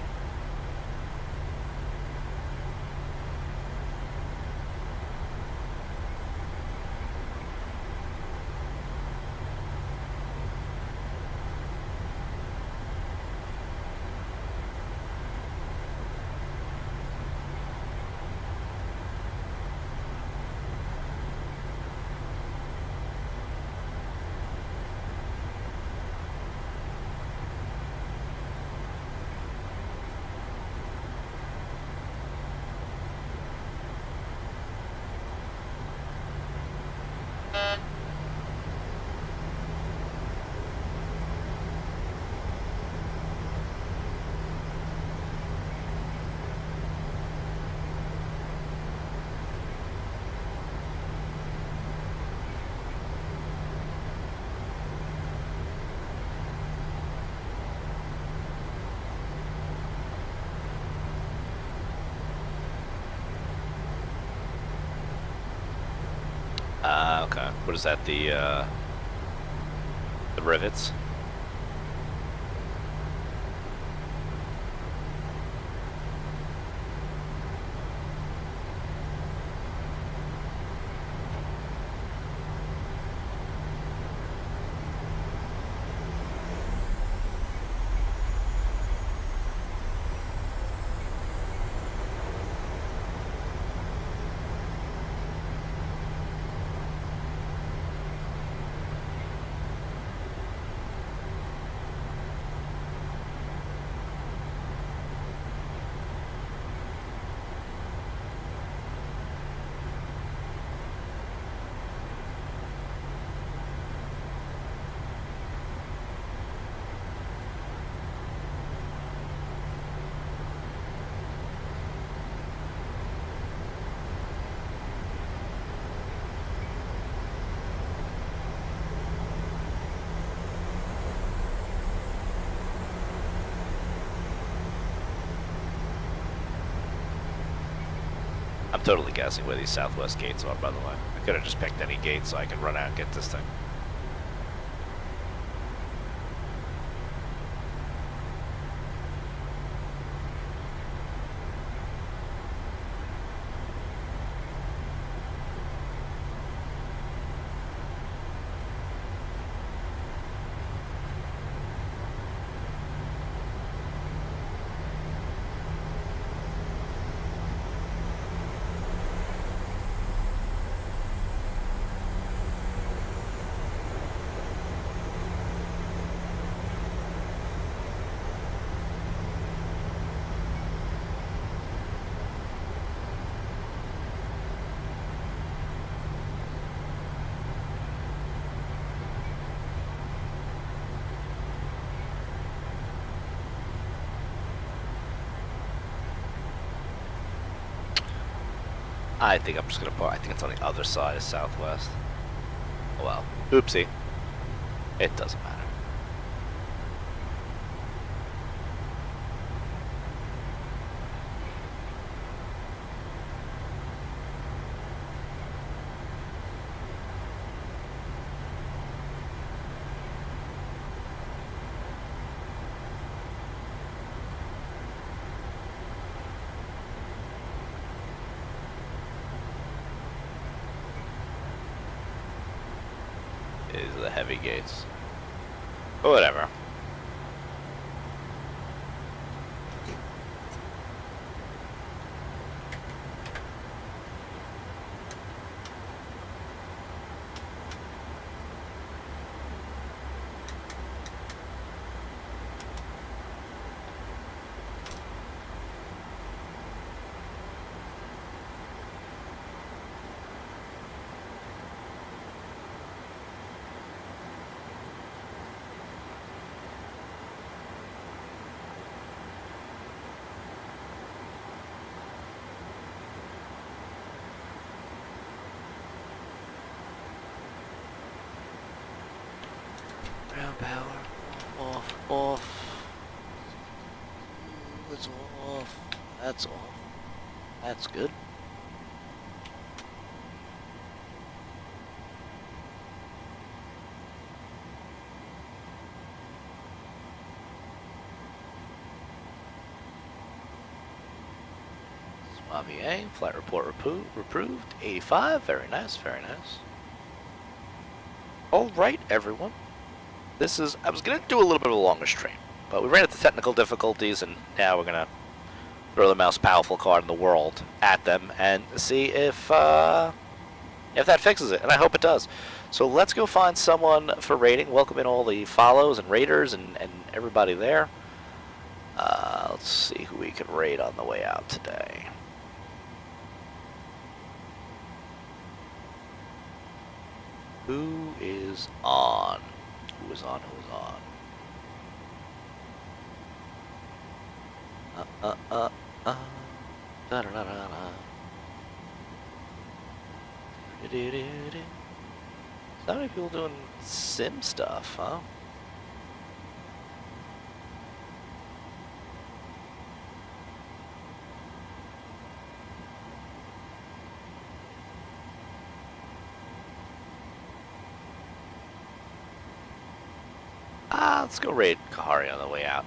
Okay. What is that? The rivets? I'm totally guessing where these southwest gates are, by the way. I could have just picked any gate so I can run out and get this thing. I think I'm just gonna put, I think it's on the other side of southwest. Oh well, oopsie. It doesn't matter. These are the heavy gates. But whatever. Ground power. Off. It's off. That's off. That's good. SWAVA, flight report approved. 85. Very nice, very nice. Alright, everyone. This is, I was going to do a little bit of a longer stream, but we ran into technical difficulties, and now we're going to throw the most powerful card in the world at them and see if that fixes it, and I hope it does. So let's go find someone for raiding. Welcome in all the follows and raiders and everybody there. Let's see who we can raid on the way out today. Who is on? Who is on? Who is on? Da da da da da. So many people doing sim stuff, huh? Let's go raid Kahari on the way out.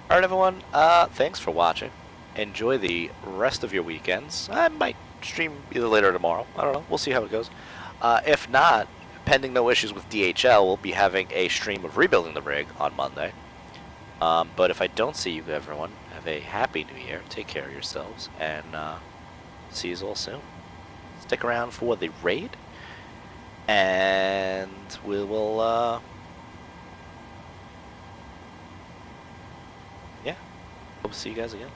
Alright everyone, thanks for watching. Enjoy the rest of your weekends. I might stream either later or tomorrow. I don't know. We'll see how it goes. If not, pending no issues with DHL, we'll be having a stream of rebuilding the rig on Monday. But if I don't see you everyone, have a happy new year. Take care of yourselves. And see you all soon. Stick around for the raid. And we will... yeah, hope to see you guys again.